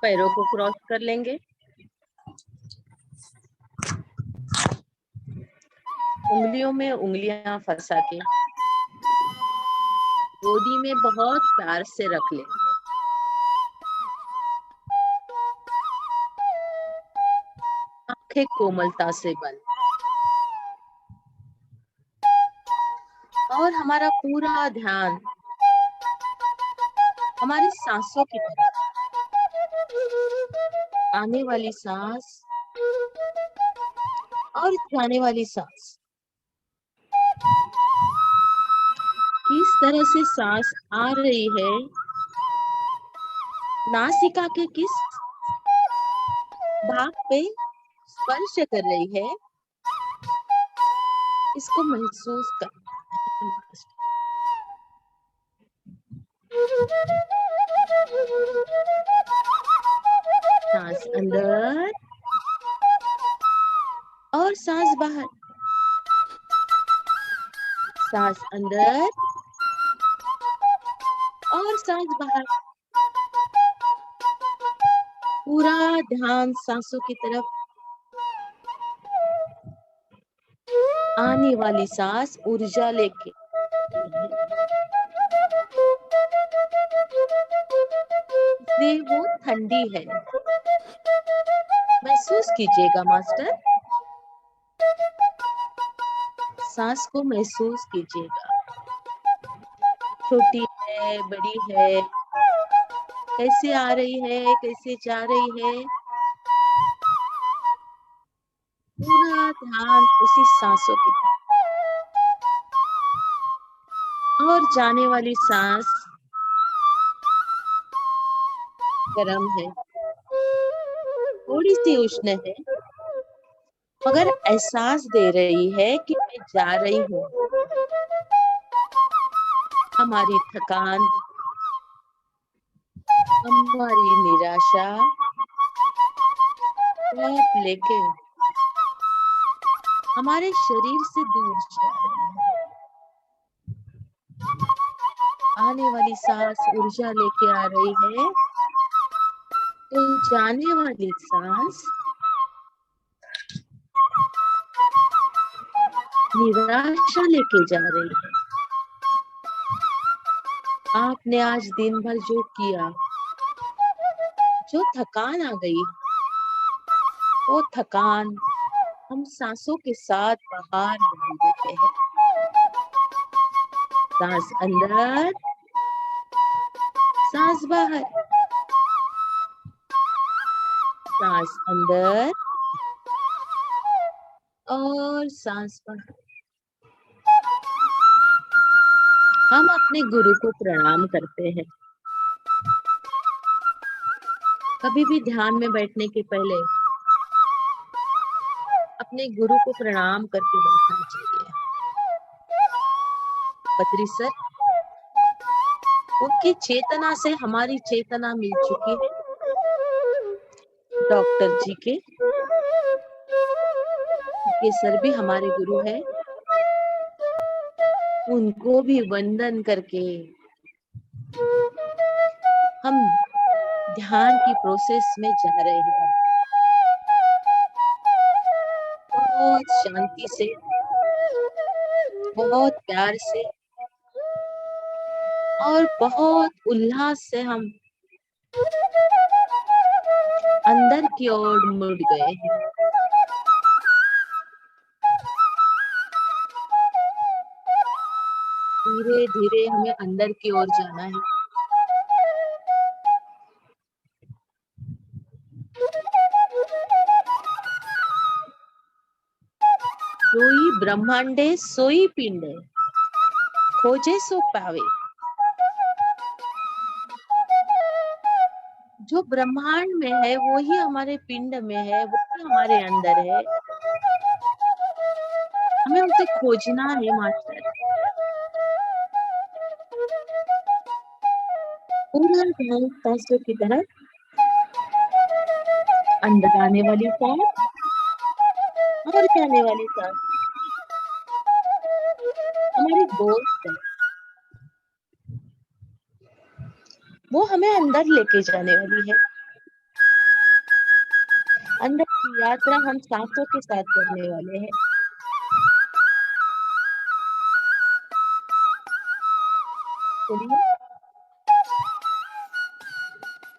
पैरों को क्रॉस कर लेंगे। उंगलियों में उंगलियां फंसा के गोदी में बहुत प्यार से रख लेंगे। आंखें कोमलता से बंद और हमारा पूरा ध्यान हमारी सांसों की तरफ। आने वाली सांस और जाने वाली सांस। किस तरह से सांस आ रही है, नासिका के किस भाग पे स्पर्श कर रही है, इसको महसूस कर। सांस अंदर और सांस बाहर। सांस अंदर और सांस बाहर। पूरा ध्यान सांसों की तरफ। आने वाली सांस ऊर्जा लेके, इसलिए वो ठंडी है। महसूस कीजिएगा मास्टर, सांस को महसूस कीजिएगा। छोटी है, बड़ी है, कैसे आ रही है, कैसे जा रही है। पूरा ध्यान उसी सांसों की तरफ। और जाने वाली सांस गर्म है, थोड़ी सी उष्ण है, मगर एहसास दे रही है कि मैं जा रही हूँ। हमारी थकान, हमारी निराशा सब लेके हमारे शरीर से दूर जा रही है। आने वाली सांस ऊर्जा लेके आ रही है, तो जाने वाली सांस निराशा लेके जा रही है। आपने आज दिन भर जो किया, जो थकान आ गई, वो थकान हम सांसों के साथ बाहर निकाल देते हैं। सांस अंदर, सांस बाहर। सांस अंदर और सांस बाहर। हम अपने गुरु को प्रणाम करते हैं। कभी भी ध्यान में बैठने के पहले अपने गुरु को प्रणाम करके बैठना चाहिए। बद्री सर, उनकी चेतना से हमारी चेतना मिल चुकी है। डॉक्टर जी के सर भी हमारे गुरु है, उनको भी वंदन करके हम ध्यान की प्रोसेस में जा रहे हैं। बहुत शांति से, बहुत प्यार से और बहुत उल्लास से हम अंदर की ओर मुड़ गए हैं। धीरे धीरे हमें अंदर की ओर जाना है। जोई ब्रह्मांडे सोई पिंडे, खोजे सो पावे। जो ब्रह्मांड में है वो ही हमारे पिंड में है, वो ही हमारे अंदर है। हमें उसे खोजना है मास्टर। पूरा ध्यान सांसों की तरफ। अंदर आने वाली सांस और जाने वाली सांस हमारी दोस्त है, वो हमें अंदर लेके जाने वाली है। अंदर की यात्रा हम सांसों के साथ करने वाले हैं। चलिए,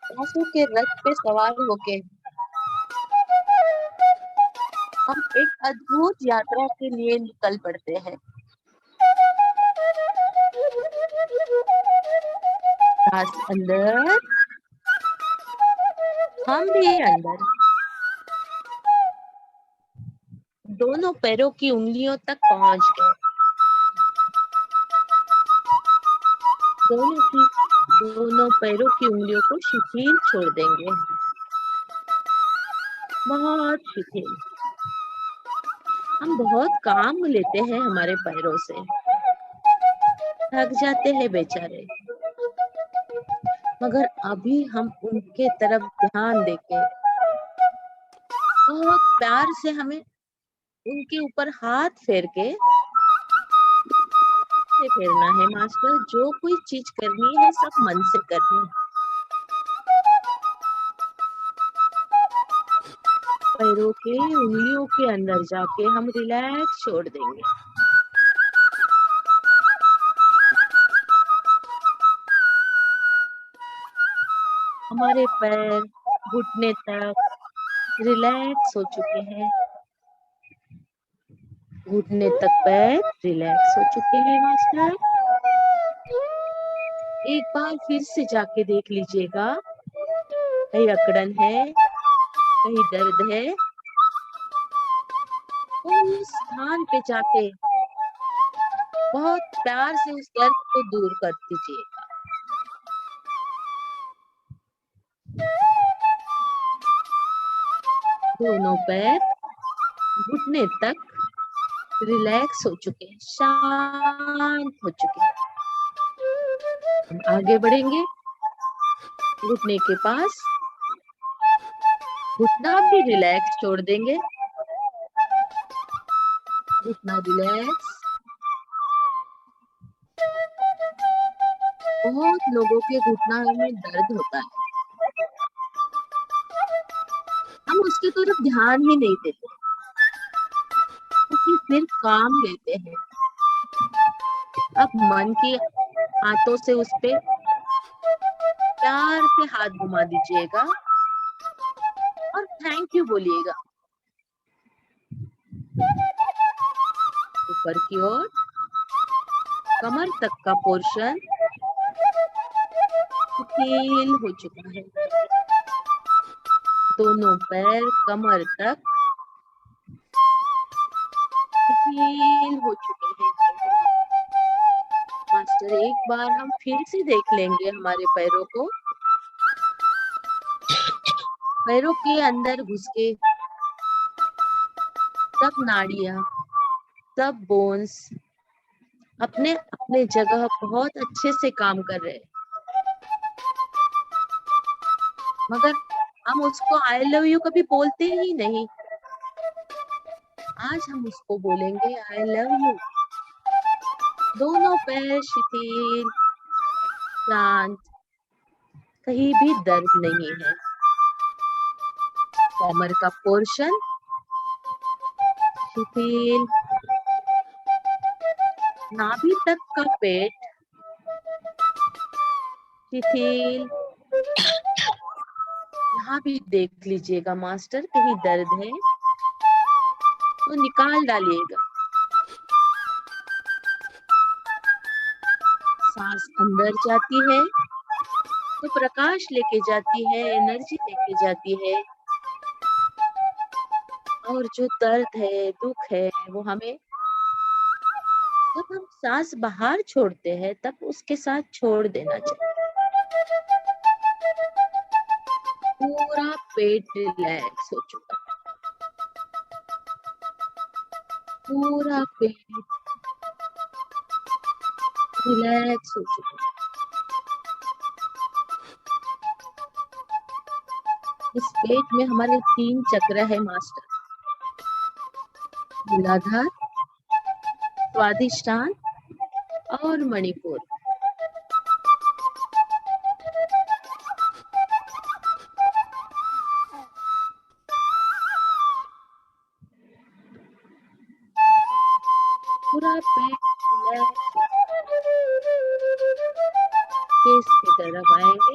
सांसों के रथ पे सवार होके हम एक अद्भुत यात्रा के लिए निकल पड़ते हैं। सांस अंदर, हम भी अंदर। दोनों पैरों की उंगलियों तक पहुंच गए। दोनों पैरों की उंगलियों को शिथिल छोड़ देंगे, बहुत शिथिल। हम बहुत काम लेते हैं हमारे पैरों से, थक जाते हैं बेचारे, मगर अभी हम उनके तरफ ध्यान देके बहुत प्यार से हमें उनके ऊपर हाथ फेर के से फेरना है मास्टर। जो कोई चीज करनी है सब मन से करनी है। पैरों के उंगलियों के अंदर जाके हम रिलैक्स छोड़ देंगे। हमारे पैर घुटने तक रिलैक्स हो चुके हैं। घुटने तक पैर रिलैक्स हो चुके हैं मास्टर। एक बार फिर से जाके देख लीजिएगा, कहीं अकड़न है, कहीं दर्द है, उस स्थान पे जाके बहुत प्यार से उस दर्द को दूर कर दीजिएगा। दोनों पैर घुटने तक रिलैक्स हो चुके हैं, शांत हो चुके हैं। हम आगे बढ़ेंगे। घुटने के पास घुटना भी रिलैक्स छोड़ देंगे। घुटना रिलैक्स। बहुत लोगों के घुटना में दर्द होता है, हम उसकी तरफ ध्यान ही नहीं देते, क्योंकि सिर्फ काम लेते हैं। अब मन की हाथों से उस पे प्यार से हाथ घुमा दीजिएगा और थैंक यू बोलिएगा। ऊपर की ओर कमर तक का पोर्शन शिथिल हो चुका है। दोनों पैर कमर तक शिथिल हो चुके हैं। मास्टर, एक बार हम फिर से देख लेंगे हमारे पैरों को। पैरों के अंदर घुस के सब नाड़ियां, सब बोन्स अपने अपने जगह बहुत अच्छे से काम कर रहे हैं, मगर हम उसको आई लव यू कभी बोलते ही नहीं। आज हम उसको बोलेंगे आई लव यू। दोनों पैर शिथिल, शांत, कहीं भी दर्द नहीं है। कमर का पोर्शन शिथिल, नाभि तक का पेट शिथिल। यहाँ भी देख लीजिएगा मास्टर, कहीं दर्द है तो निकाल डालिएगा। सांस अंदर जाती है तो प्रकाश लेके जाती है, एनर्जी लेके जाती है, और जो दर्द है, दुख है, वो हमें जब हम सांस बाहर छोड़ते हैं तब उसके साथ छोड़ देना चाहिए। पूरा पेट रिलैक्स हो चुका है, पूरा पेट रिलैक्स हो चुका है। इस पेट में हमारे 3 चक्र है मास्टर, मूलाधार, स्वादिष्टान और मणिपुर। केस की तरफ आएंगे,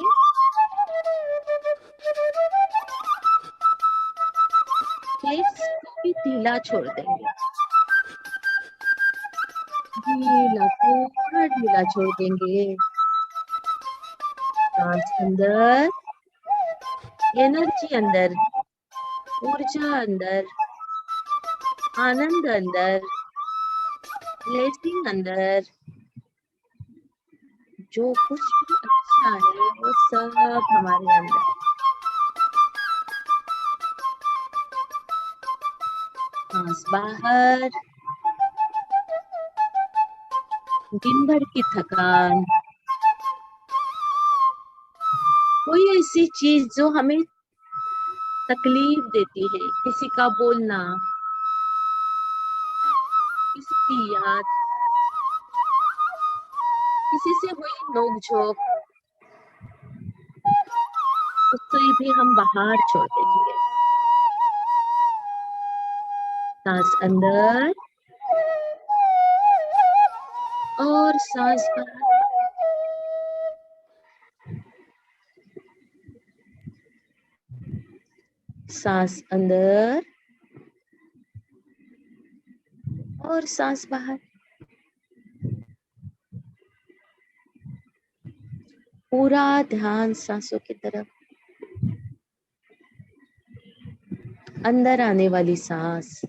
केस को भी ढीला छोड़ देंगे, ढीला, पूरा ढीला छोड़ देंगे। सांस अंदर, एनर्जी अंदर, ऊर्जा अंदर, आनंद अंदर, ब्लेसिंग अंदर, जो कुछ भी अच्छा है वो सब हमारे अंदर। सांस बाहर, दिन भर की थकान, कोई ऐसी चीज जो हमें तकलीफ देती है, किसी का बोलना, किसी की याद, किसी से हुई नोकझोंक, उससे भी हम बाहर छोड़ देंगे। सांस अंदर और सांस बाहर। सांस अंदर और सांस बाहर। पूरा ध्यान सांसों की तरफ। अंदर आने वाली सांस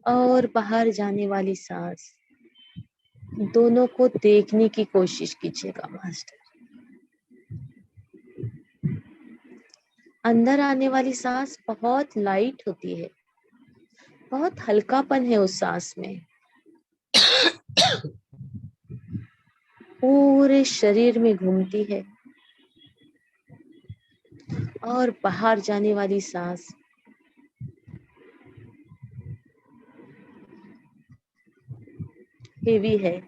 और बाहर जाने वाली सांस, दोनों को देखने की कोशिश कीजिएगा मास्टर। अंदर आने वाली सांस बहुत लाइट होती है, बहुत हल्कापन है उस सांस में, पूरे शरीर में घूमती है। और बाहर जाने वाली सांस हेवी है,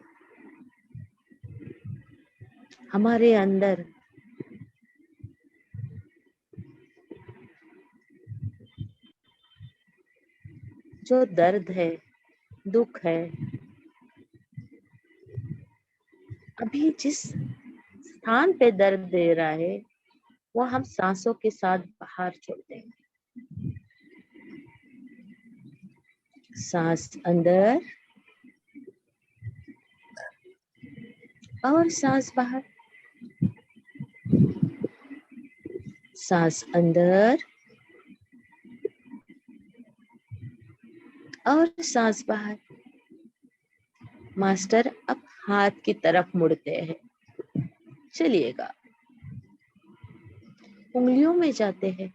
हमारे अंदर जो दर्द है, दुख है, अभी जिस स्थान पे दर्द दे रहा है वो हम सांसों के साथ बाहर छोड़ देंगे। सांस अंदर और सांस बाहर। सांस अंदर और सांस बाहर। मास्टर अब हाथ की तरफ मुड़ते हैं, चलिएगा। उंगलियों में जाते हैं,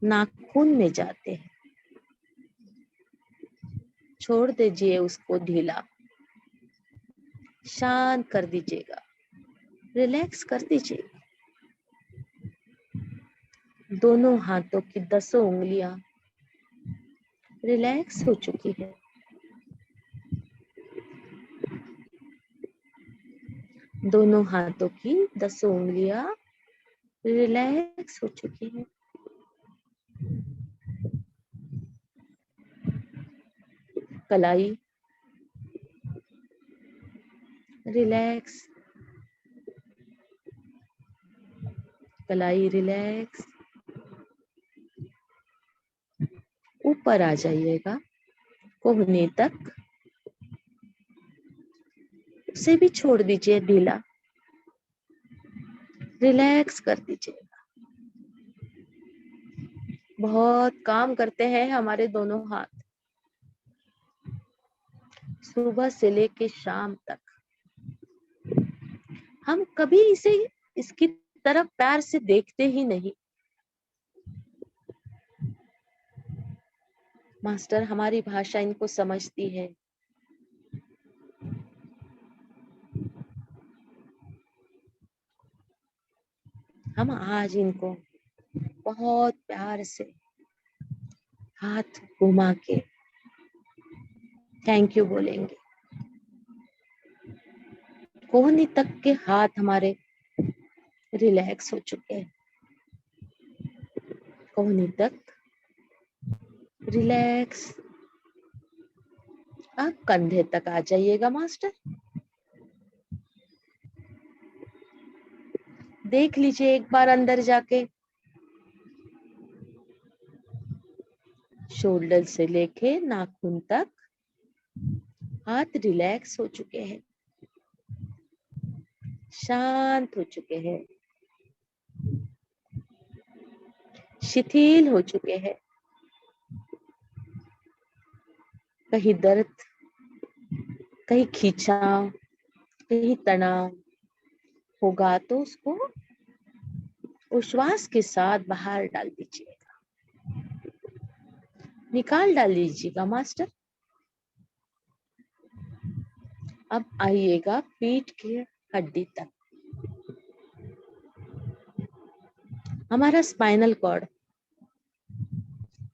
नाखून में जाते हैं, छोड़ दीजिए उसको ढीला, शांत कर दीजिएगा, रिलैक्स कर दीजिए। दोनों हाथों की 10 उंगलियां रिलैक्स हो चुकी है। दोनों हाथों की 10 उंगलियां रिलैक्स हो चुकी है। कलाई रिलैक्स, कलाई रिलैक्स। ऊपर आ जाइएगा कोहनी तक, उसे भी छोड़ दीजिए ढीला, रिलैक्स कर दीजिए। बहुत काम करते हैं हमारे दोनों हाथ, सुबह से लेके शाम तक। हम कभी इसकी तरफ प्यार से देखते ही नहीं। मास्टर हमारी भाषा इनको समझती है। हम आज इनको बहुत प्यार से हाथ घुमा के थैंक यू बोलेंगे। कोहनी तक के हाथ हमारे रिलैक्स हो चुके हैं, कोहनी तक रिलैक्स। आप कंधे तक आ जाइएगा मास्टर। देख लीजिए एक बार अंदर जाके, शोल्डर से लेके नाखून तक हाथ रिलैक्स हो चुके हैं, शांत हो चुके हैं, शिथिल हो चुके हैं। कहीं दर्द, कहीं खिंचाव, कहीं तनाव होगा तो उसको उश्वास के साथ बाहर डाल दीजिएगा, निकाल डाल लीजिएगा मास्टर। अब आइएगा पीठ की हड्डी तक, हमारा स्पाइनल कॉर्ड,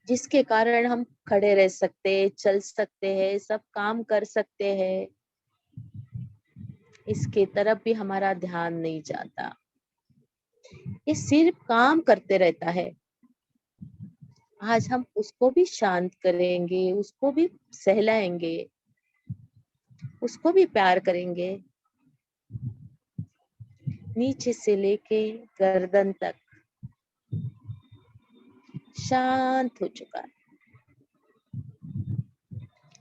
जिसके कारण हम खड़े रह सकते, चल सकते हैं, सब काम कर सकते हैं, इसके तरफ भी हमारा ध्यान नहीं जाता। ये सिर्फ काम करते रहता है। आज हम उसको भी शांत करेंगे, उसको भी सहलाएंगे, उसको भी प्यार करेंगे। नीचे से लेके गर्दन तक शांत हो चुका है।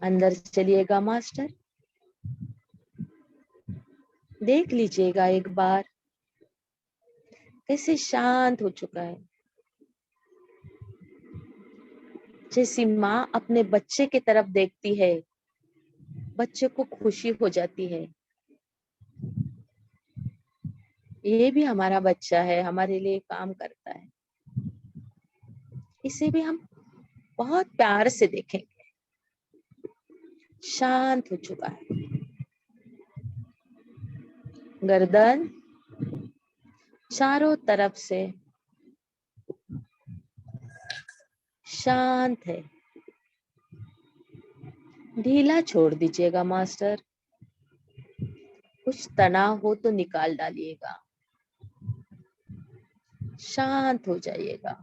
अंदर चलिएगा मास्टर, देख लीजिएगा एक बार कैसे शांत हो चुका है। जैसी माँ अपने बच्चे की तरफ देखती है, बच्चे को खुशी हो जाती है, ये भी हमारा बच्चा है, हमारे लिए काम करता है, इसे भी हम बहुत प्यार से देखेंगे। शांत हो चुका है, गर्दन चारों तरफ से शांत है। ढीला छोड़ दीजिएगा मास्टर, कुछ तनाव हो तो निकाल डालिएगा, शांत हो जाइएगा।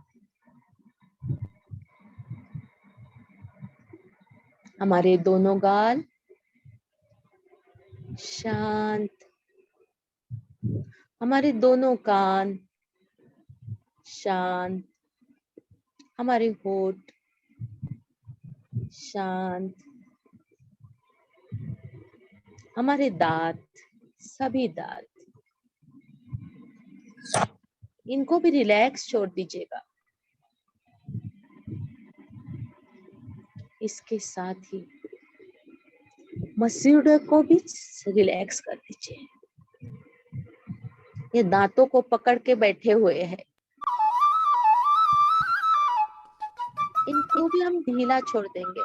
हमारे दोनों गाल शांत, हमारे दोनों कान शांत, हमारे होठ शांत, हमारे दांत, सभी दांत, इनको भी रिलैक्स छोड़ दीजिएगा। इसके साथ ही मसूड़े को भी रिलैक्स कर दीजिए। ये दांतों को पकड़ के बैठे हुए हैं, इनको भी हम ढीला छोड़ देंगे।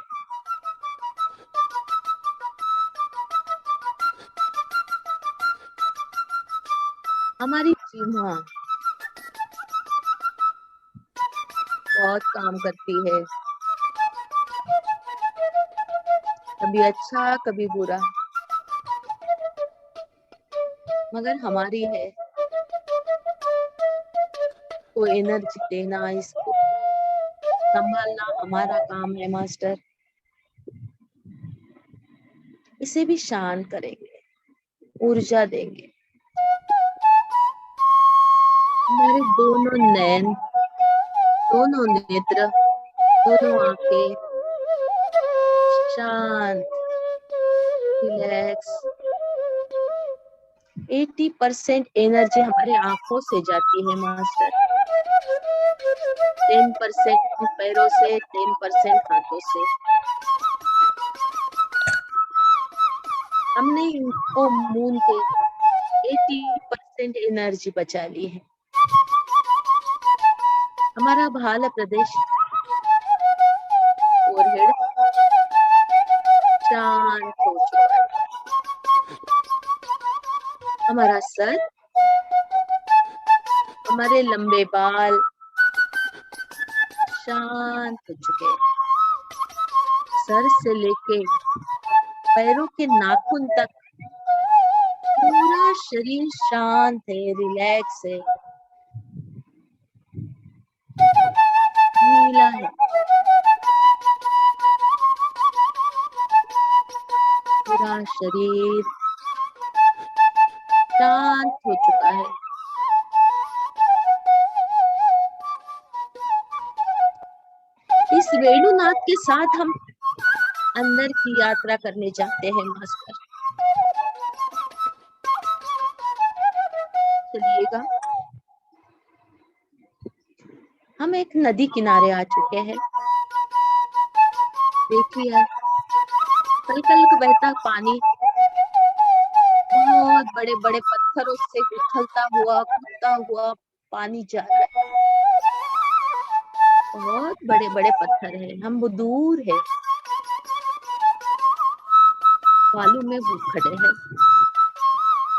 हमारी जीभ बहुत काम करती है, कभी अच्छा कभी बुरा, मगर हमारी है, को एनर्जी देना, इसको संभालना हमारा काम है मास्टर। इसे भी शांत करेंगे, ऊर्जा देंगे। हमारे दोनों नयन, दोनों नेत्र, दोनों आंखें शांत, रिलैक्स। 80% एनर्जी हमारे आंखों से जाती है मास्टर, 10% पैरों से, 10% हाथों से। हमने इनको मून के 80% एनर्जी बचा ली है। हमारा भाल प्रदेश, फोरहेड शांत हो चुका है। हमारा सर, हमारे लंबे बाल शांत हो चुके हैं। सर से लेके पैरों के नाखून तक पूरा शरीर शांत है, रिलैक्स है, नीला है। पूरा शरीर शांत हो चुका है। के साथ हम अंदर की यात्रा करने जाते हैं मास्टर। चलिएगा, हम एक नदी किनारे आ चुके हैं। देखिए, कल कल बहता पानी बहुत बड़े बड़े पत्थरों से उछलता हुआ कूदता हुआ पानी जा रहा है। बहुत बड़े बड़े पत्थर हैं, हम वो दूर है, बालू में वो खड़े हैं।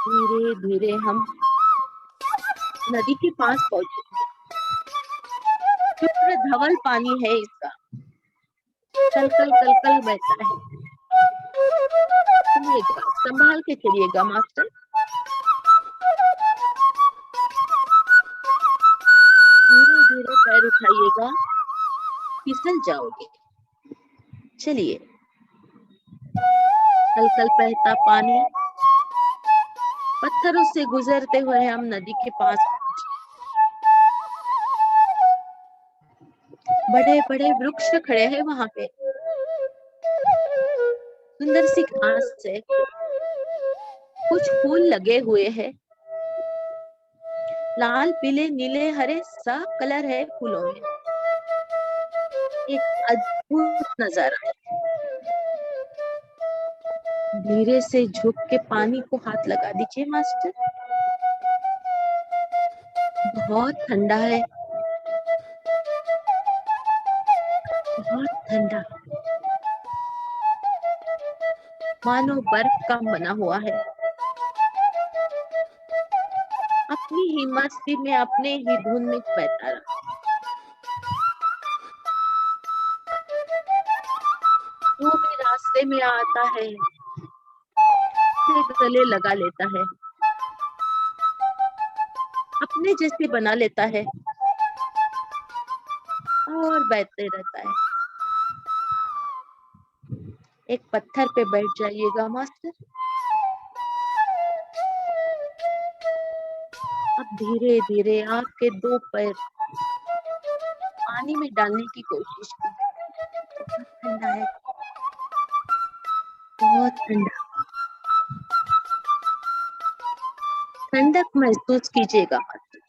धीरे धीरे हम नदी के पास पहुंचेंगे। शुभ्र धवल पानी है इसका, कल कल बहता है। चलिएगा, संभाल के चलिएगा मास्टर। धीरे धीरे पैर उठाइएगा, फिसल जाओगे। चलिए, कल कल बहता पानी, पत्थरों से गुजरते हुए हम नदी के पास पहुंचे। बड़े बड़े वृक्ष खड़े हैं वहां पे, सुंदर सी घास है, कुछ फूल लगे हुए हैं, लाल पीले नीले हरे सब कलर है फूलों में। एक अद्भुत नजारा है। धीरे से झुक के पानी को हाथ लगा दीजिए मास्टर। बहुत ठंडा है, बहुत ठंडा, मानो बर्फ का बना हुआ है। अपनी ही मस्ती में अपने ही धुन में बहता रहा। जो भी रास्ते में आता है उसे गले लगा लेता है, अपने जैसे बना लेता है और बहते रहता है। एक पत्थर पे बैठ जाइएगा मास्टर। अब धीरे धीरे आपके दो पैर पानी में डालने की कोशिश कीजिए। बहुत ठंडा है, बहुत ठंडा। ठंडक महसूस कीजिएगा मास्टर।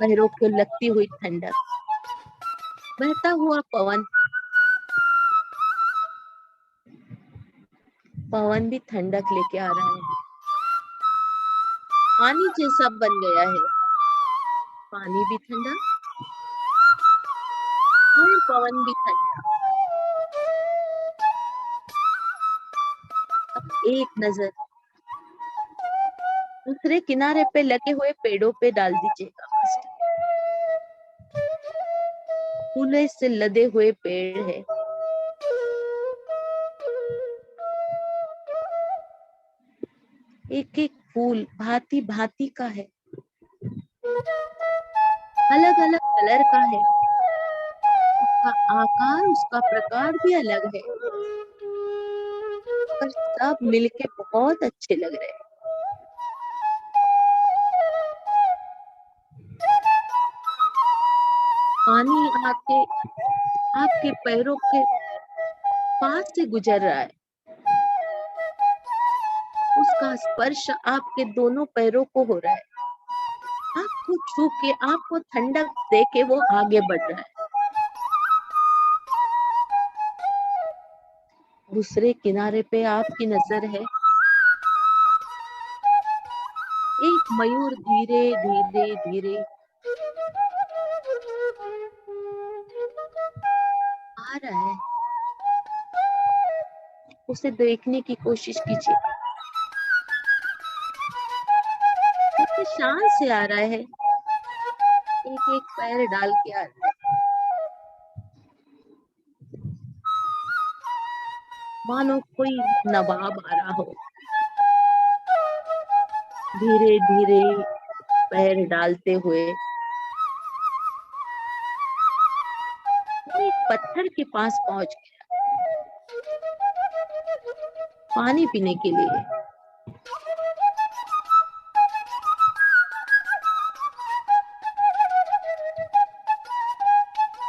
पैरों को लगती हुई ठंडक, बहता हुआ पवन, पवन भी ठंडक लेके आ रहा है। पानी जैसा बन गया है, पानी भी ठंडा और पवन भी ठंडा। अब एक नजर दूसरे किनारे पे लगे हुए पेड़ों पे डाल दीजिएगा मास्टर। फूले से लदे हुए पेड़ है, एक एक फूल भांति भांति का है, अलग अलग कलर का है, उसका आकार उसका प्रकार भी अलग है, पर सब मिलके बहुत अच्छे लग रहे हैं। पानी आके आपके पैरों के पास से गुजर रहा है, उसका स्पर्श आपके दोनों पैरों को हो रहा है, आपको छू के आपको ठंडक दे के वो आगे बढ़ रहा है। दूसरे किनारे पे आपकी नजर है, एक मयूर धीरे धीरे धीरे आ रहा है, उसे देखने की कोशिश कीजिए। कितने शान से आ रहा है, एक एक पैर डाल के आ रहा है, मानो कोई नवाब आ रहा हो। धीरे धीरे पैर डालते हुए वो एक पत्थर के पास पहुंच गया पानी पीने के लिए।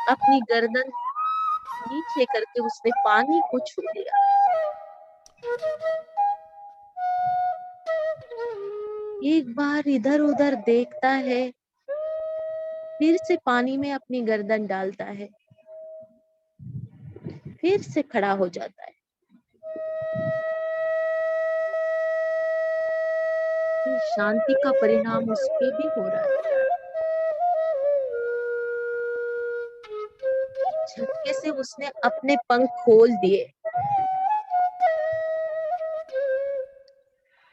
अपनी गर्दन नीचे करके उसने पानी को छू लिया। एक बार इधर उधर देखता है, फिर से पानी में अपनी गर्दन डालता है, फिर से खड़ा हो जाता है। शांति का परिणाम उस पे भी हो रहा है। झटके से उसने अपने पंख खोल दिए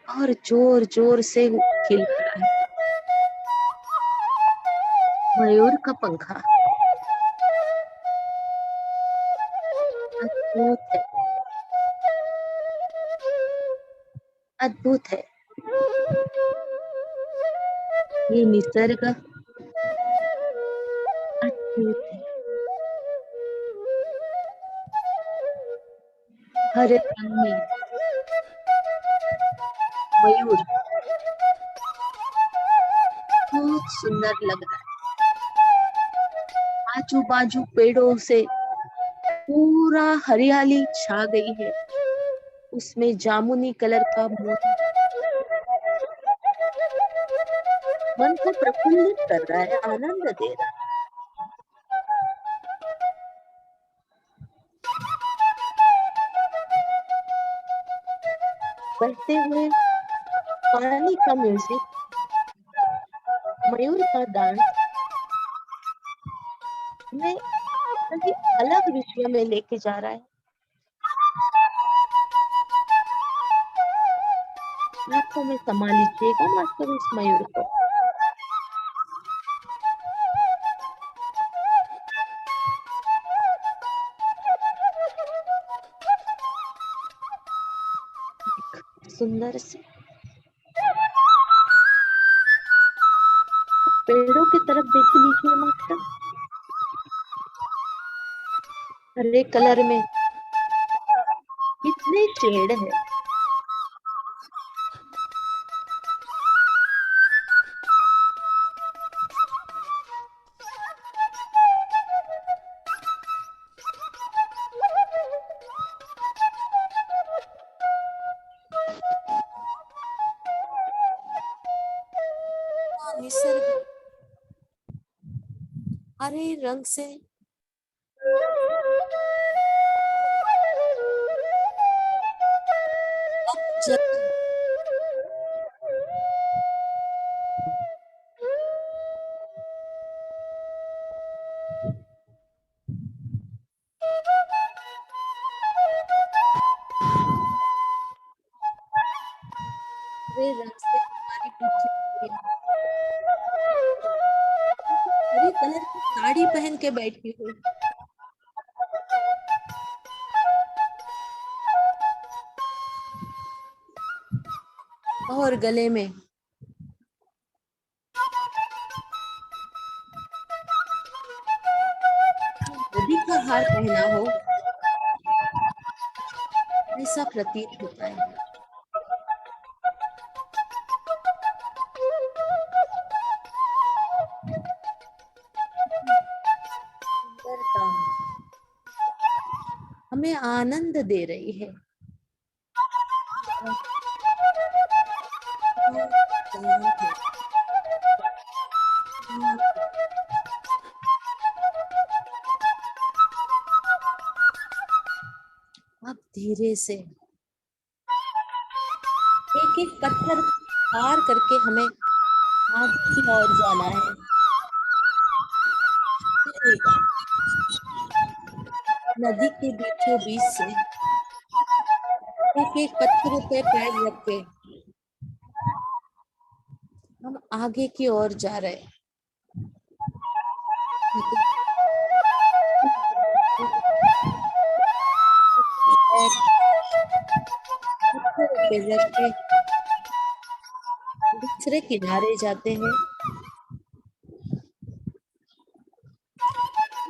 और जोर जोर से खिल पड़ा है। मयूर का पंखा अद्भुत है, अद्भुत है। ये निसर्ग अद्भुत है। हरे रंग में मयूर बहुत सुंदर लग रहा है। आजू बाजू पेड़ों से पूरा हरियाली छा गई है। उसमें जामुनी कलर का मोर मन को प्रफुल्लित कर रहा है, आनंद दे रहा है। बहते हुए पानी का म्यूजिक, मयूर का डांस हमें कहीं अलग विश्व में लेके जा रहा है। आंखों में समा लीजिएगा मास्टर इस मयूर को। सुंदर से पेड़ों की तरफ देख लीजिए मास्टर। हरे कलर में कितने शेड है। निसर्ग हरे रंग से हरे रंग से हमारी पीछे हरे कलर की साड़ी पहन के बैठी हुई और गले में नदी का हार पहना हो, ऐसा प्रतीत होता है। सुंदरता हमें आनंद दे रही है। अब धीरे से एक एक पत्थर पार करके हमें आगे की ओर जाना है। नदी के बीचों बीच से एक एक पत्थर पे पैर रख के हम आगे की ओर जा रहे हैं। पे रख के दूसरे किनारे जाते हैं।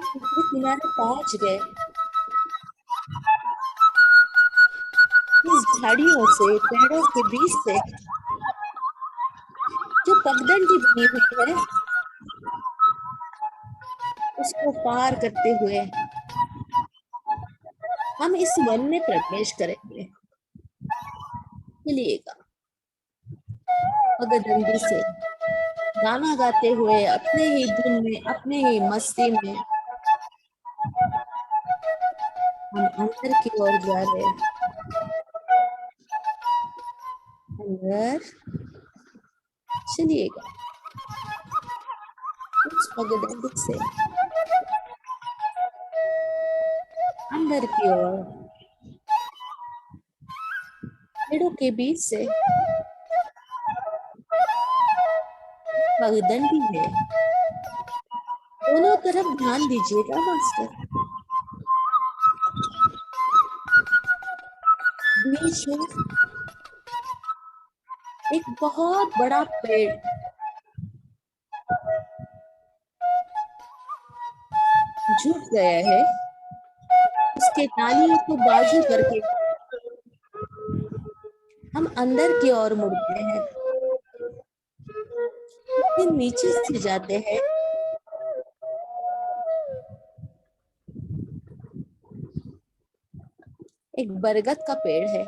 दूसरे किनारे पहुंच गए। इस झाड़ियों से, पेड़ों के बीच से जो पगडंडी बनी हुई है, उसको पार करते हुए हम इस वन में प्रवेश करेंगे। चलिएगा, पगडंडी से गाना गाते हुए अपने ही धुन में, अपने ही मस्ती में हम अंदर की ओर जा रहे हैं। अंदर चलिएगा, उस पगडंडी से अंदर की ओर पेड़ों के बीच से पगडंडी है। दोनों तरफ ध्यान दीजिएगा मास्टर। बीच में एक बहुत बड़ा पेड़ झुक गया है। उसके डालियों को बाजू करके हम अंदर की ओर मुड़ते हैं, फिर नीचे से जाते हैं। एक बरगद का पेड़ है।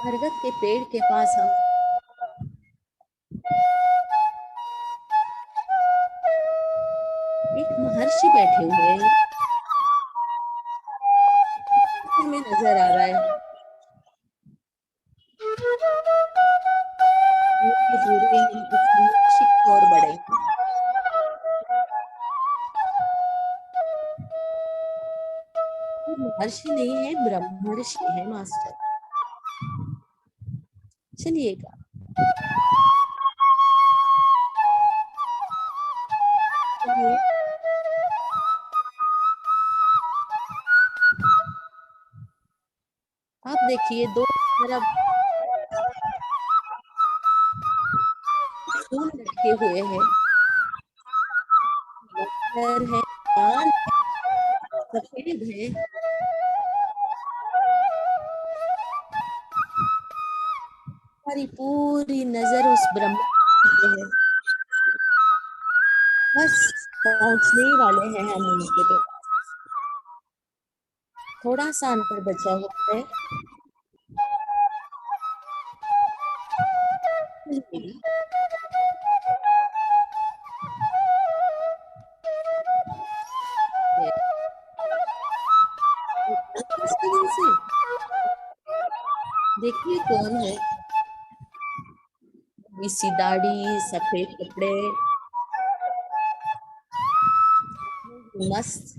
बरगद के पेड़ के पास हम एक महर्षि बैठे हुए हैं, हमें नजर आ रहा है। धीरे हम उस महर्षि की ओर बढ़ेंगे। वो महर्षि नहीं है, ब्रह्मर्षि है मास्टर। चलिएगा, चलिए। आप देखिए, दो तरफ फूल लटके हुए हैं, है, लाल है, सफेद है। हमारी पूरी नजर उस ब्रह्मा पे है। बस पहुंचने ही वाले हैं हम उनके पास। थोड़ा सा अंतर बचा हुआ है। देखिए कौन है, इसी दाढ़ी, सफेद कपड़े, मस्त।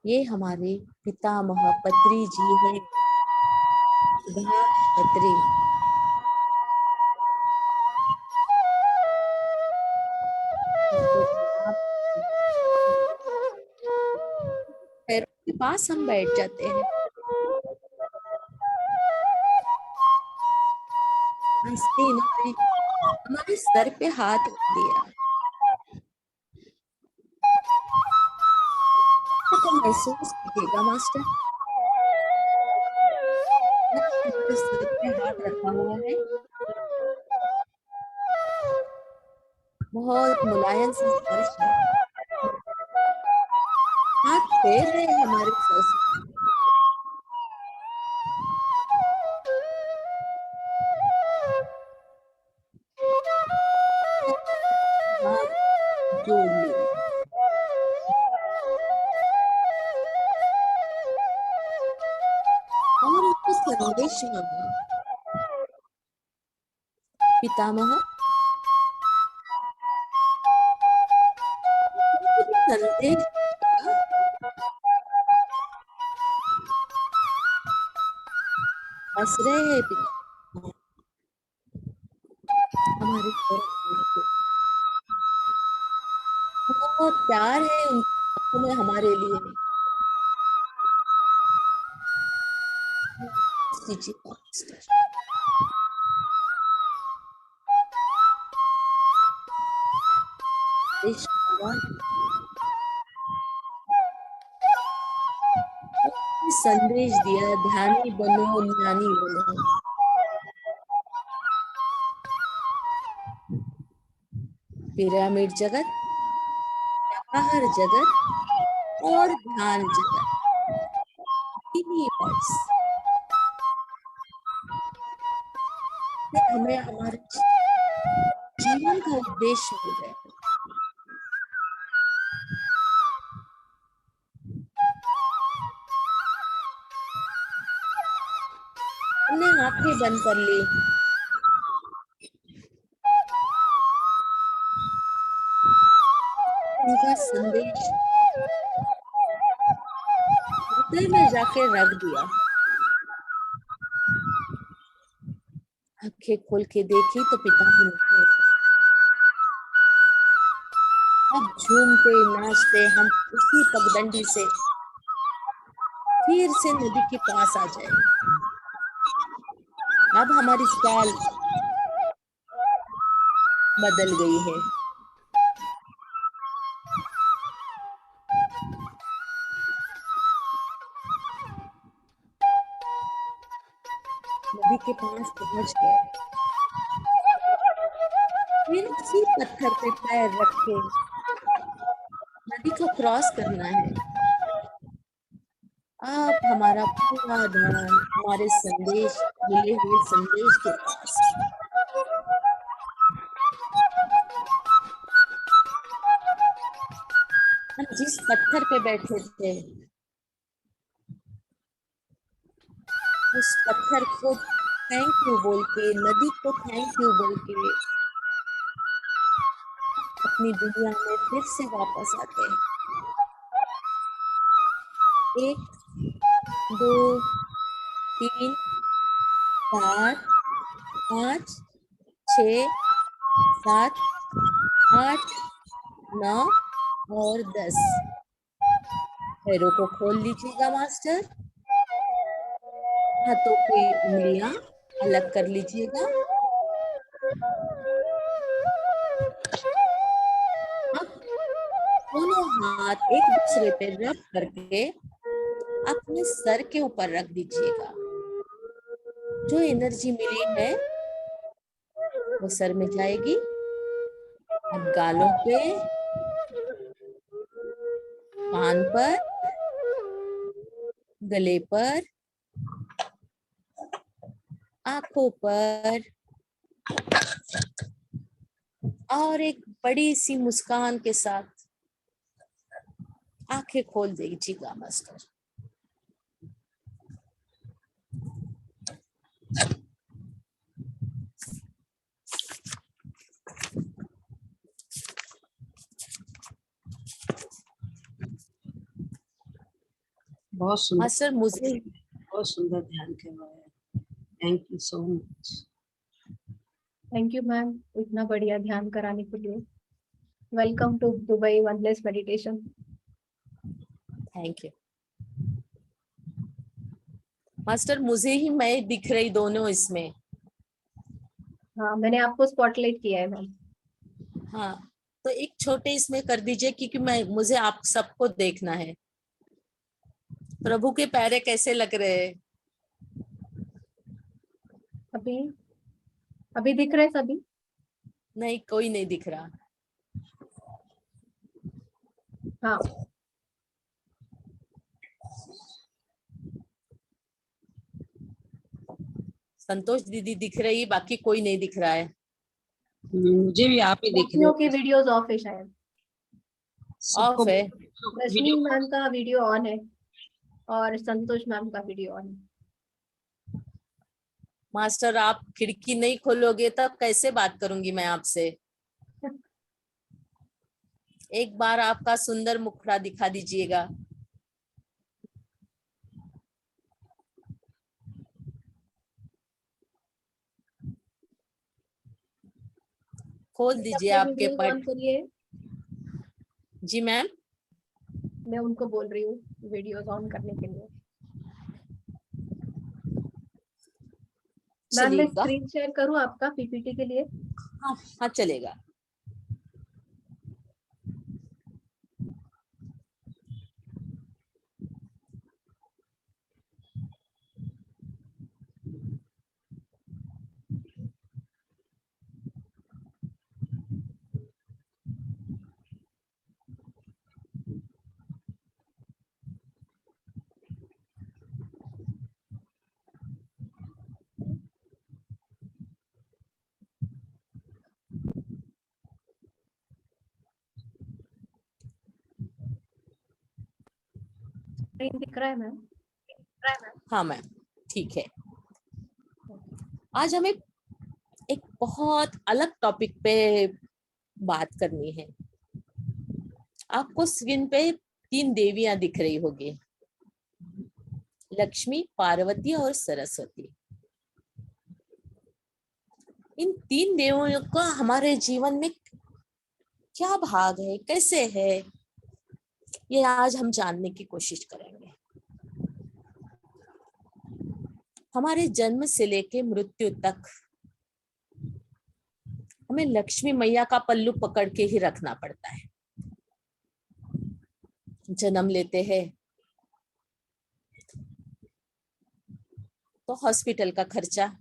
ये हमारे पितामह पत्री जी हैं, सुभाष पत्री। पैरों के पास हम बैठ जाते हैं। हंसते इन्होंने हमारे सर पे हाथ रख दिया। तो महसूस कीजिएगा मास्टर, सर पे हाथ रखा हुआ है। बहुत मुलायम सा स्पर्श है। हाथ फेर रहे हैं हमारे सर से। हाथ जोड़ लिए और उसको संदेश मांगा। पितामह, संदेश हंस रहे हैं पिता हमारे बहुत प्यार है उन्हें हमारे लिए। संदेश दिया, ध्यानी बनो ज्ञानी बनो। पिरामिड जगत, व्यापार जगत और ध्यान जगत, इन्हीं वर्ड्स हमें हमारे जीवन का उद्देश्य मिल गया। हमने आंखें बंद कर ली, उनका संदेश हृदय में जाके रख दिया। आंखें खोल के देखी तो पिता ने नहीं। अब झूमते नाचते हम उसी पगडंडी से फिर से नदी के पास आ जाए। अब हमारी चाल बदल गई है। नदी के पास पहुंच गए, फिर उसी पत्थर पे पैर रख के नदी को क्रॉस करना है। आप हमारा पूरा ध्यान हमारे संदेश, मिले हुए संदेश के पास। हम जिस पत्थर पे बैठे थे उस पत्थर को थैंक यू बोल के, नदी को थैंक यू बोल के अपनी दुनिया में फिर से वापस आते हैं। 1 2 3 4 5 6 7 8 9 और 10। पैरों को खोल लीजिएगा मास्टर, हाथों की उंगलियां अलग कर लीजिएगा। अब दोनों हाथ एक दूसरे पे रब करके अपने सर के ऊपर रख दीजिएगा। जो एनर्जी मिली है वो सर में जाएगी। अब गालों पे, कान पर, गले पर, आंखों पर और एक बड़ी सी मुस्कान के साथ आंखें खोल दीजिएगा मास्टर। बहुत सुंदर मास्टर मुझे बहुत सुंदर ध्यान करवाया। Thank you so much. Thank you ma'am, इतना बढ़िया ध्यान कराने के लिए। Welcome to Dubai oneness meditation. Thank you master. मुझे ही मैं दिख रही दोनों इसमें। हाँ, मैंने आपको स्पॉटलाइट किया है मैम। हाँ, तो एक छोटे इसमें कर दीजिए क्योंकि मुझे आप सबको देखना है। प्रभु के पैरे कैसे लग रहे हैं? अभी अभी दिख रहे सभी? नहीं, कोई नहीं दिख रहा। हाँ, संतोष दीदी दिख रही, बाकी कोई नहीं दिख रहा है। मुझे भी आप ही दिख रहे लक्ष्मियों हो। की वीडियोस ऑफ है शायद। ऑफ है। रश्मि मैम का वीडियो ऑन है और संतोष मैम का वीडियो ऑन है। मास्टर आप खिड़की नहीं खोलोगे तब कैसे बात करूंगी मैं आपसे? एक बार आपका सुंदर मुखड़ा दिखा दीजिएगा। खोल दीजिए आपके पट। करिए। जी मैम, मैं उनको बोल रही हूँ वीडियोस ऑन करने के लिए। मैम मैं चलिएगा। स्क्रीन शेयर करूँ आपका पीपीटी के लिए? हाँ हाँ, चलेगा। स्क्रीन दिख रहा है मैम? हाँ मैम, ठीक है। आज हमें एक बहुत अलग टॉपिक पे बात करनी है। आपको स्क्रीन पे 3 देवियां दिख रही होगी, लक्ष्मी, पार्वती और सरस्वती। इन 3 देवियों का हमारे जीवन में क्या भाग है, कैसे है, ये आज हम जानने की कोशिश करेंगे। हमारे जन्म से लेके मृत्यु तक हमें लक्ष्मी मैया का पल्लू पकड़ के ही रखना पड़ता है। जन्म लेते हैं तो हॉस्पिटल का खर्चा,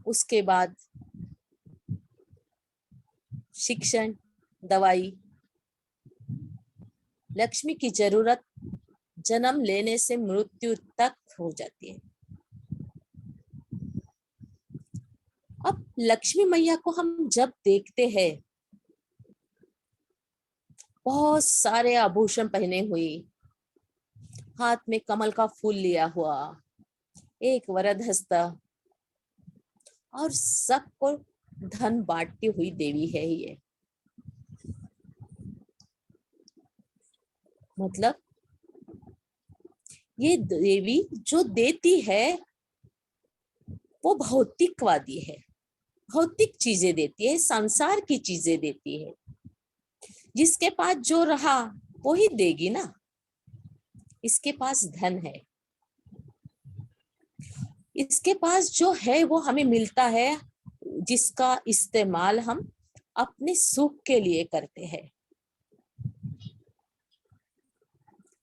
उसके बाद शिक्षण, दवाई। लक्ष्मी की जरूरत जन्म लेने से मृत्यु तक हो जाती है। अब लक्ष्मी मैया को हम जब देखते हैं, बहुत सारे आभूषण पहने हुई, हाथ में कमल का फूल लिया हुआ, एक वरद हस्त, और सबको धन बांटती हुई देवी है ये। मतलब ये देवी जो देती है वो भौतिकवादी है, भौतिक चीजें देती है, संसार की चीजें देती है। जिसके पास जो रहा वो ही देगी ना। इसके पास धन है, इसके पास जो है वो हमें मिलता है, जिसका इस्तेमाल हम अपने सुख के लिए करते हैं।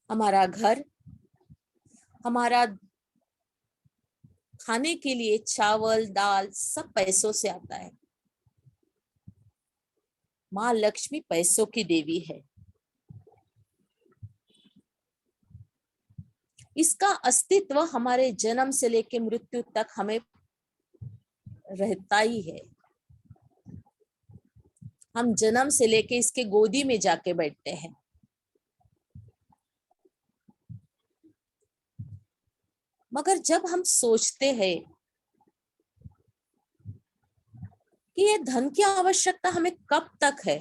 हमारा घर, हमारा खाने के लिए चावल दाल सब पैसों से आता है। माँ लक्ष्मी पैसों की देवी है। इसका अस्तित्व हमारे जन्म से लेकर मृत्यु तक हमें रहता ही है। हम जन्म से लेके इसके गोदी में जाके बैठते हैं। मगर जब हम सोचते हैं कि ये धन की आवश्यकता हमें कब तक है,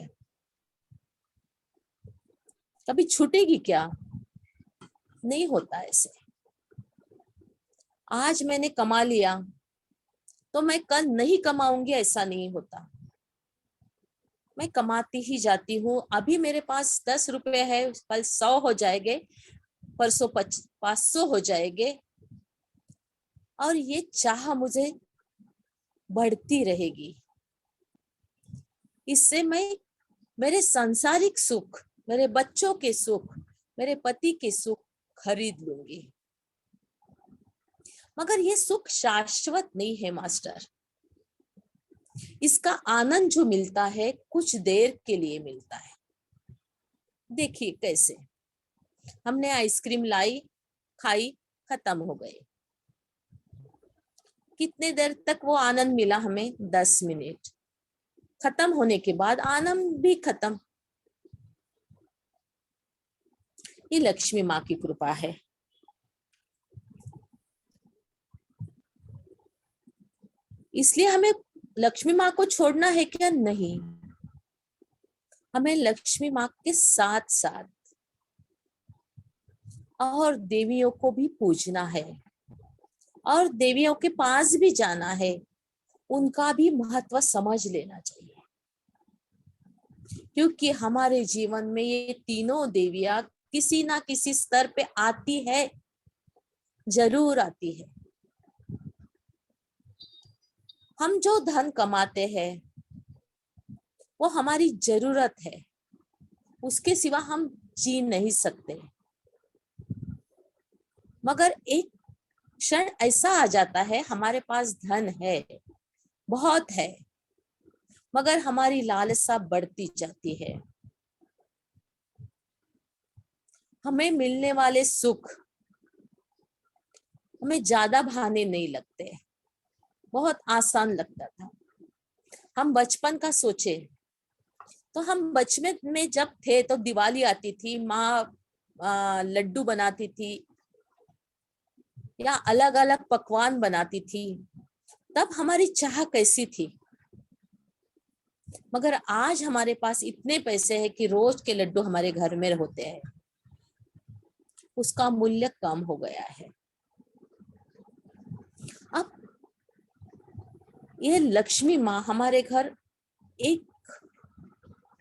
कभी छूटेगी क्या? नहीं होता ऐसे। आज मैंने कमा लिया तो मैं कल नहीं कमाऊंगी, ऐसा नहीं होता। मैं कमाती ही जाती हूँ। अभी मेरे पास 10 रुपए है, कल 100 हो जाएंगे, परसों 500 हो जाएंगे, और ये चाह मुझे बढ़ती रहेगी। इससे मैं मेरे सांसारिक सुख, मेरे बच्चों के सुख, मेरे पति के सुख खरीद लूंगी। मगर ये सुख शाश्वत नहीं है मास्टर। इसका आनंद जो मिलता है कुछ देर के लिए मिलता है। देखिए कैसे, हमने आइसक्रीम लाई, खाई, खत्म हो गए। कितने देर तक वो आनंद मिला हमें? 10 मिनट। खत्म होने के बाद आनंद भी खत्म। ये लक्ष्मी माँ की कृपा है। इसलिए हमें लक्ष्मी माँ को छोड़ना है क्या? नहीं, हमें लक्ष्मी माँ के साथ साथ और देवियों को भी पूजना है, और देवियों के पास भी जाना है। उनका भी महत्व समझ लेना चाहिए, क्योंकि हमारे जीवन में ये तीनों देवियां किसी ना किसी स्तर पे आती है, जरूर आती है। हम जो धन कमाते हैं वो हमारी जरूरत है, उसके सिवा हम जी नहीं सकते। मगर एक क्षण ऐसा आ जाता है, हमारे पास धन है, बहुत है, मगर हमारी लालसा बढ़ती जाती है। हमें मिलने वाले सुख हमें ज्यादा भाने नहीं लगते, बहुत आसान लगता था। हम बचपन का सोचे तो हम बचपन में जब थे तो दिवाली आती थी, माँ लड्डू बनाती थी या अलग अलग पकवान बनाती थी, तब हमारी चाह कैसी थी। मगर आज हमारे पास इतने पैसे हैं कि रोज के लड्डू हमारे घर में होते हैं, उसका मूल्य कम हो गया है। अब ये लक्ष्मी माँ हमारे घर एक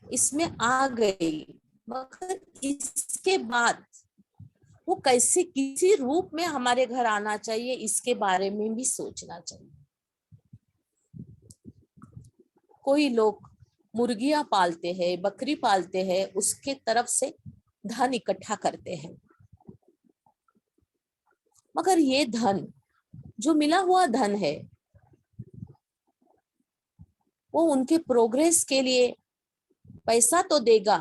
इसमें आ गई, मगर इसके बाद वो कैसे किसी रूप में हमारे घर आना चाहिए, इसके बारे में भी सोचना चाहिए। कोई लोग मुर्गियां पालते हैं, बकरी पालते हैं, उसके तरफ से धन इकट्ठा करते हैं, मगर ये धन जो मिला हुआ धन है वो उनके प्रोग्रेस के लिए पैसा तो देगा,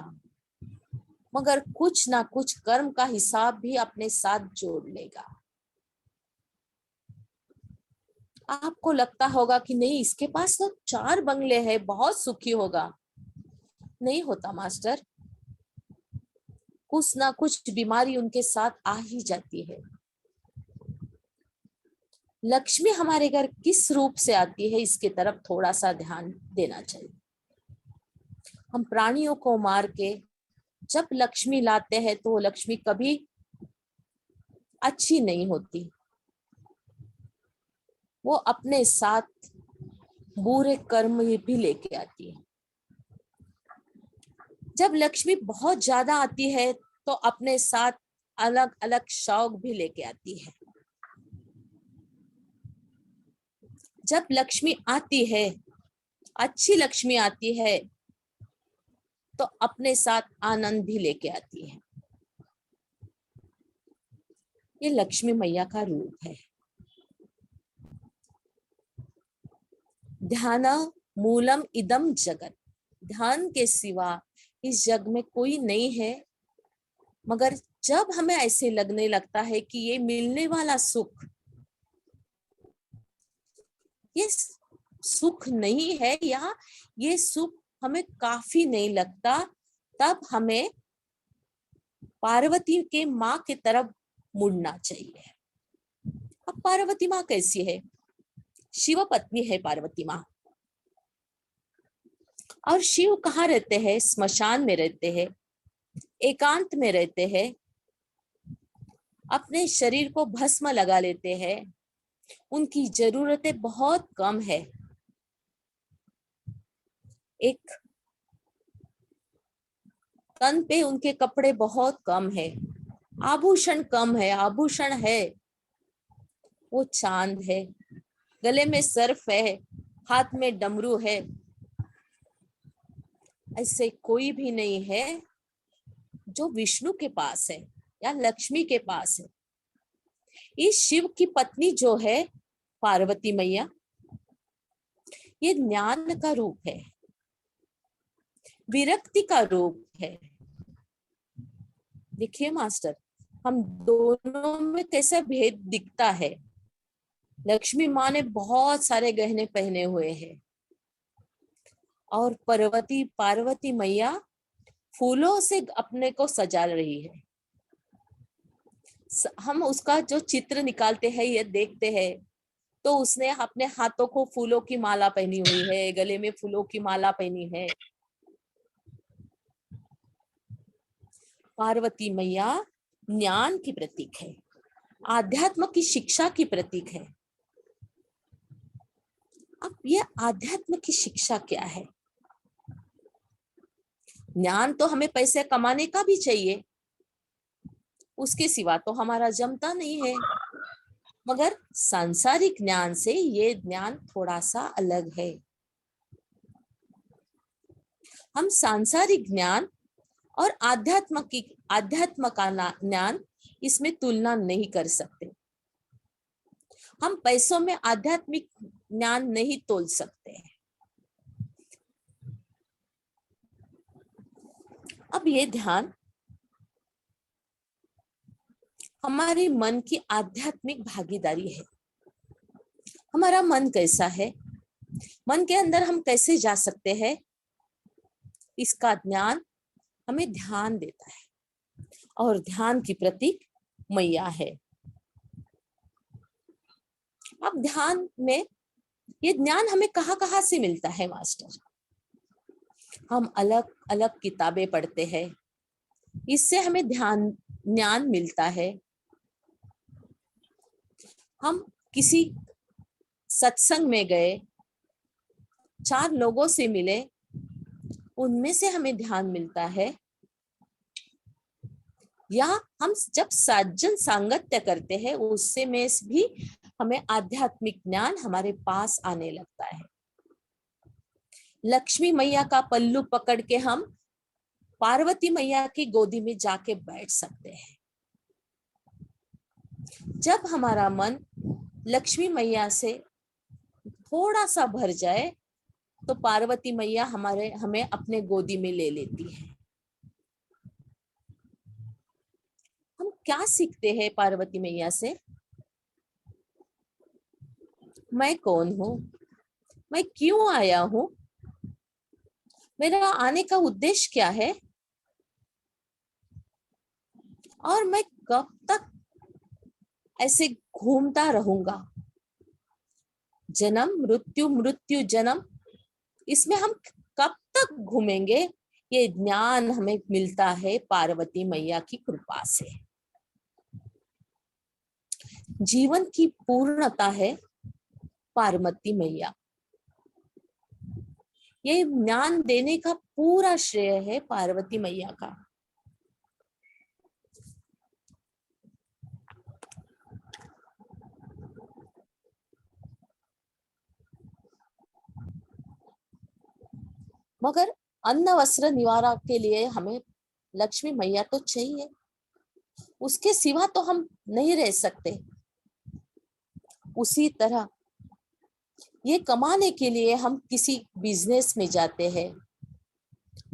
मगर कुछ ना कुछ कर्म का हिसाब भी अपने साथ जोड़ लेगा। आपको लगता होगा कि नहीं, इसके पास तो 4 बंगले हैं, बहुत सुखी होगा। नहीं होता मास्टर, कुछ ना कुछ बीमारी उनके साथ आ ही जाती है। लक्ष्मी हमारे घर किस रूप से आती है, इसके तरफ थोड़ा सा ध्यान देना चाहिए। हम प्राणियों को मार के जब लक्ष्मी लाते हैं तो वो लक्ष्मी कभी अच्छी नहीं होती, वो अपने साथ बुरे कर्म भी लेके आती है। जब लक्ष्मी बहुत ज्यादा आती है तो अपने साथ अलग अलग शौक भी लेके आती है। जब लक्ष्मी आती है, अच्छी लक्ष्मी आती है, तो अपने साथ आनंद भी लेके आती है। ये लक्ष्मी मैया का रूप है। ध्यान मूलम इदम जगत, ध्यान के सिवा इस जग में कोई नहीं है। मगर जब हमें ऐसे लगने लगता है कि ये मिलने वाला सुख ये सुख नहीं है या ये सुख हमें काफी नहीं लगता, तब हमें पार्वती के माँ की तरफ मुड़ना चाहिए। अब पार्वती माँ कैसी है? शिव पत्नी है पार्वती माँ। और शिव कहाँ रहते हैं? स्मशान में रहते हैं, एकांत में रहते हैं, अपने शरीर को भस्म लगा लेते हैं। उनकी जरूरतें बहुत कम है। एक तन पे उनके कपड़े बहुत कम है, आभूषण कम है, आभूषण है वो चांद है, गले में सर्फ है, हाथ में डमरू है। ऐसे कोई भी नहीं है जो विष्णु के पास है या लक्ष्मी के पास है। इस शिव की पत्नी जो है पार्वती मैया, ये ज्ञान का रूप है, विरक्ति का रूप है। देखिए मास्टर, हम दोनों में कैसा भेद दिखता है। लक्ष्मी माँ ने बहुत सारे गहने पहने हुए हैं और पार्वती मैया फूलों से अपने को सजा रही है। हम उसका जो चित्र निकालते हैं, ये देखते हैं, तो उसने अपने हाथों को फूलों की माला पहनी हुई है, गले में फूलों की माला पहनी है। पार्वती मैया ज्ञान की प्रतीक है, आध्यात्म की शिक्षा की प्रतीक है। अब ये आध्यात्म की शिक्षा क्या है? ज्ञान तो हमें पैसे कमाने का भी चाहिए, उसके सिवा तो हमारा जमता नहीं है। मगर सांसारिक ज्ञान से ये ज्ञान थोड़ा सा अलग है। हम सांसारिक ज्ञान और आध्यात्म का ज्ञान, इसमें तुलना नहीं कर सकते। हम पैसों में आध्यात्मिक ज्ञान नहीं तोल सकते हैं। अब ये ध्यान हमारे मन की आध्यात्मिक भागीदारी है। हमारा मन कैसा है, मन के अंदर हम कैसे जा सकते हैं, इसका ज्ञान हमें ध्यान देता है। और ध्यान की प्रतीक मैया है। अब ध्यान में ये ज्ञान हमें कहाँ कहाँ से मिलता है मास्टर? हम अलग अलग किताबें पढ़ते हैं, इससे हमें ज्ञान मिलता है। हम किसी सत्संग में गए, 4 लोगों से मिले, उनमें से हमें ध्यान मिलता है। या हम जब साजन सांगत्य करते हैं, उससे में भी हमें आध्यात्मिक ज्ञान हमारे पास आने लगता है। लक्ष्मी मैया का पल्लू पकड़ के हम पार्वती मैया की गोदी में जाके बैठ सकते हैं। जब हमारा मन लक्ष्मी मैया से थोड़ा सा भर जाए तो पार्वती मैया हमें अपने गोदी में ले लेती है। हम क्या सीखते हैं पार्वती मैया से? मैं कौन हूं, मैं क्यों आया हूं, मेरा आने का उद्देश्य क्या है, और मैं कब तक ऐसे घूमता रहूंगा। जन्म मृत्यु मृत्यु जन्म, इसमें हम कब तक घूमेंगे? ये ज्ञान हमें मिलता है पार्वती मैया की कृपा से। जीवन की पूर्णता है पार्वती मैया। ये ज्ञान देने का पूरा श्रेय है पार्वती मैया का। मगर अन्न वस्त्र निवारा के लिए हमें लक्ष्मी मैया तो चाहिए, उसके सिवा तो हम नहीं रह सकते। उसी तरह ये कमाने के लिए हम किसी बिजनेस में जाते हैं,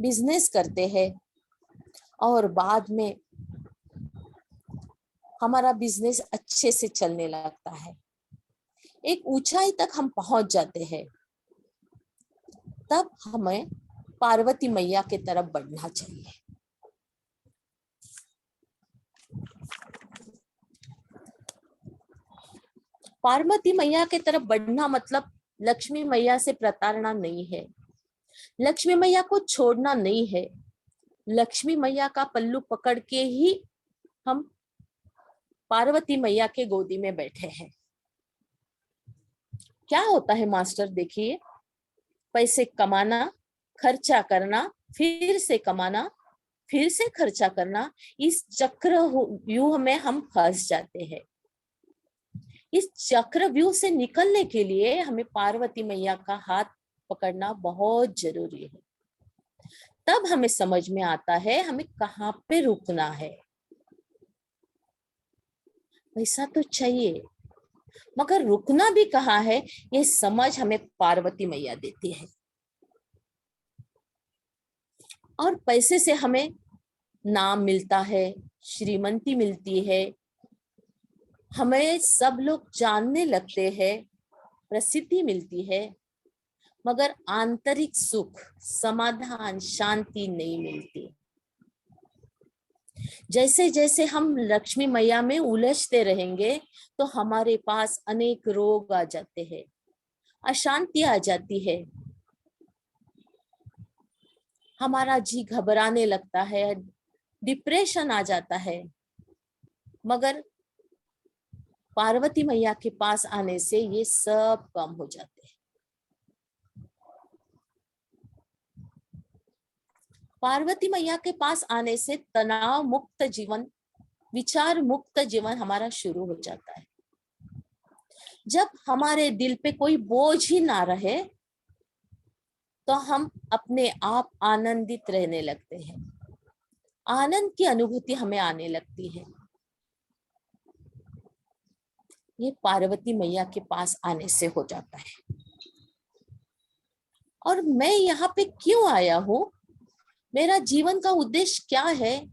बिजनेस करते हैं, और बाद में हमारा बिजनेस अच्छे से चलने लगता है, एक ऊंचाई तक हम पहुंच जाते हैं। तब हमें पार्वती मैया की तरफ बढ़ना चाहिए। पार्वती मैया की तरफ बढ़ना मतलब लक्ष्मी मैया से प्रताड़ना नहीं है, लक्ष्मी मैया को छोड़ना नहीं है। लक्ष्मी मैया का पल्लू पकड़ के ही हम पार्वती मैया के गोदी में बैठे हैं। क्या होता है मास्टर? देखिए, पैसे कमाना, खर्चा करना, फिर से कमाना, फिर से खर्चा करना, इस चक्रव्यूह में हम फंस जाते हैं। इस चक्रव्यूह से निकलने के लिए हमें पार्वती मैया का हाथ पकड़ना बहुत जरूरी है। तब हमें समझ में आता है हमें कहाँ पे रुकना है। पैसा तो चाहिए, मगर रुकना भी कहाँ है, ये समझ हमें पार्वती मैया देती है। और पैसे से हमें नाम मिलता है, श्रीमंती मिलती है, हमें सब लोग जानने लगते हैं, प्रसिद्धि मिलती है, मगर आंतरिक सुख, समाधान, शांति नहीं मिलती। जैसे जैसे हम लक्ष्मी मैया में उलझते रहेंगे तो हमारे पास अनेक रोग आ जाते हैं, अशांति आ जाती है, हमारा जी घबराने लगता है, डिप्रेशन आ जाता है। मगर पार्वती मैया के पास आने से ये सब कम हो जाते हैं। पार्वती मैया के पास आने से तनाव मुक्त जीवन, विचार मुक्त जीवन हमारा शुरू हो जाता है। जब हमारे दिल पे कोई बोझ ही ना रहे तो हम अपने आप आनंदित रहने लगते हैं, आनंद की अनुभूति हमें आने लगती है। ये पार्वती मैया के पास आने से हो जाता है। और मैं यहाँ पे क्यों आया हूँ, मेरा जीवन का उद्देश्य क्या है,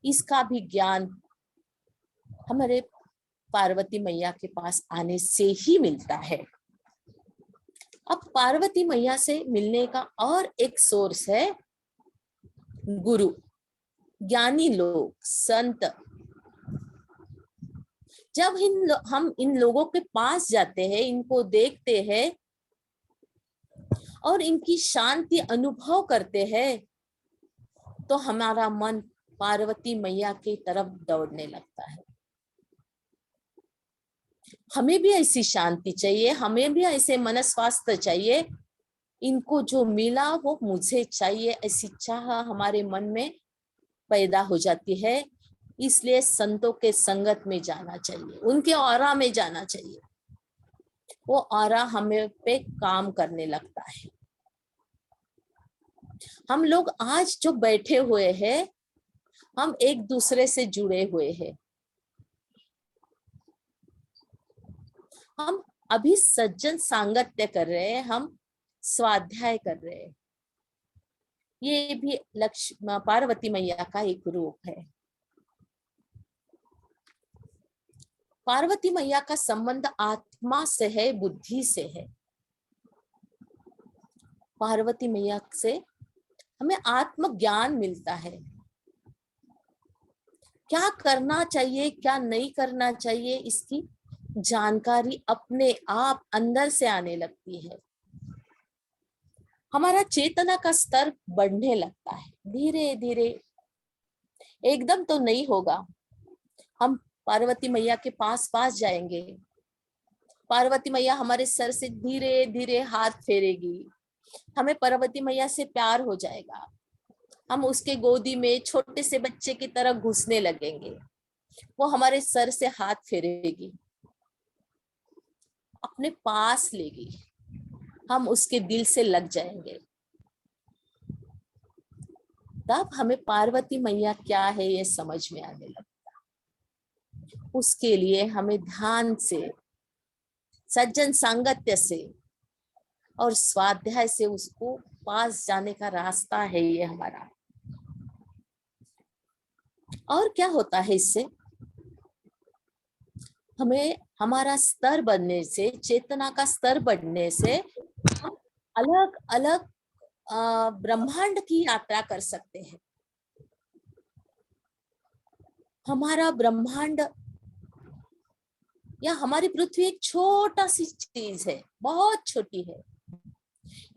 इसका भी ज्ञान हमारे पार्वती मैया के पास आने से ही मिलता है। अब पार्वती मैया से मिलने का और एक सोर्स है गुरु, ज्ञानी लोग, संत, जब हम इन लोगों के पास जाते हैं, इनको देखते हैं और इनकी शांति अनुभव करते हैं, तो हमारा मन पार्वती मैया की तरफ दौड़ने लगता है। हमें भी ऐसी शांति चाहिए, हमें भी ऐसे मन स्वास्थ्य चाहिए। इनको जो मिला वो मुझे चाहिए, ऐसी चाह हमारे मन में पैदा हो जाती है। इसलिए संतों के संगत में जाना चाहिए, उनके ऑरा में जाना चाहिए। वो ऑरा हमें पे काम करने लगता है। हम लोग आज जो बैठे हुए हैं, हम एक दूसरे से जुड़े हुए हैं। हम अभी सज्जन सांगत्य कर रहे हैं, हम स्वाध्याय कर रहे हैं। ये भी लक्ष्मी पार्वती मैया का एक रूप है। पार्वती मैया का संबंध आत्मा से है, बुद्धि से है। पार्वती मैया से हमें आत्मज्ञान मिलता है। क्या करना चाहिए, क्या नहीं करना चाहिए, इसकी जानकारी अपने आप अंदर से आने लगती है। हमारा चेतना का स्तर बढ़ने लगता है धीरे धीरे। एकदम तो नहीं होगा। हम पार्वती मैया के पास जाएंगे, पार्वती मैया हमारे सर से धीरे धीरे हाथ फेरेगी, हमें पार्वती मैया से प्यार हो जाएगा। हम उसके गोदी में छोटे से बच्चे की तरह घुसने लगेंगे। वो हमारे सर से हाथ फेरेगी, अपने पास लेगी, हम उसके दिल से लग जाएंगे। तब हमें पार्वती मैया क्या है ये समझ में आने लगता। उसके लिए हमें ध्यान से, सज्जन सांगत्य से और स्वाध्याय से उसको पास जाने का रास्ता है ये हमारा। और क्या होता है इससे? हमें हमारा स्तर बढ़ने से, चेतना का स्तर बढ़ने से हम अलग अलग ब्रह्मांड की यात्रा कर सकते हैं। हमारा ब्रह्मांड या हमारी पृथ्वी एक छोटा सी चीज है, बहुत छोटी है।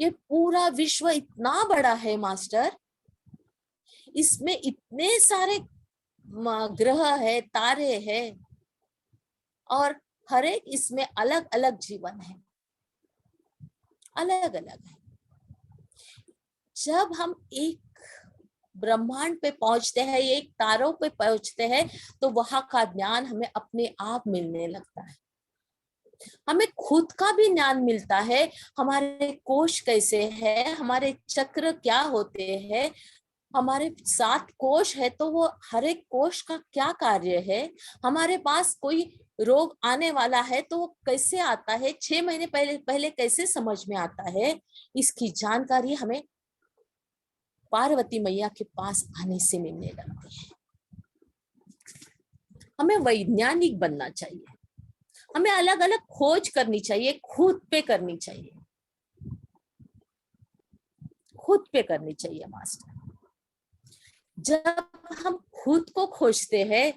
ये पूरा विश्व इतना बड़ा है मास्टर, इसमें इतने सारे ग्रह है, तारे हैं, और हर एक इसमें अलग अलग जीवन है, अलग अलग है। जब हम एक ब्रह्मांड पे पहुंचते हैं, एक तारों पे पहुंचते हैं, तो वहां का ज्ञान हमें अपने आप मिलने लगता है। हमें खुद का भी ज्ञान मिलता है, हमारे कोश कैसे है, हमारे चक्र क्या होते हैं, हमारे 7 कोश है तो वो हर एक कोश का क्या कार्य है, हमारे पास कोई रोग आने वाला है तो वो कैसे आता है, 6 महीने पहले कैसे समझ में आता है, इसकी जानकारी हमें पार्वती मैया के पास आने से मिलने लगती है। हमें वैज्ञानिक बनना चाहिए, हमें अलग अलग खोज करनी चाहिए, खुद पे करनी चाहिए, खुद पे करनी चाहिए मास्टर। जब हम खुद को खोजते हैं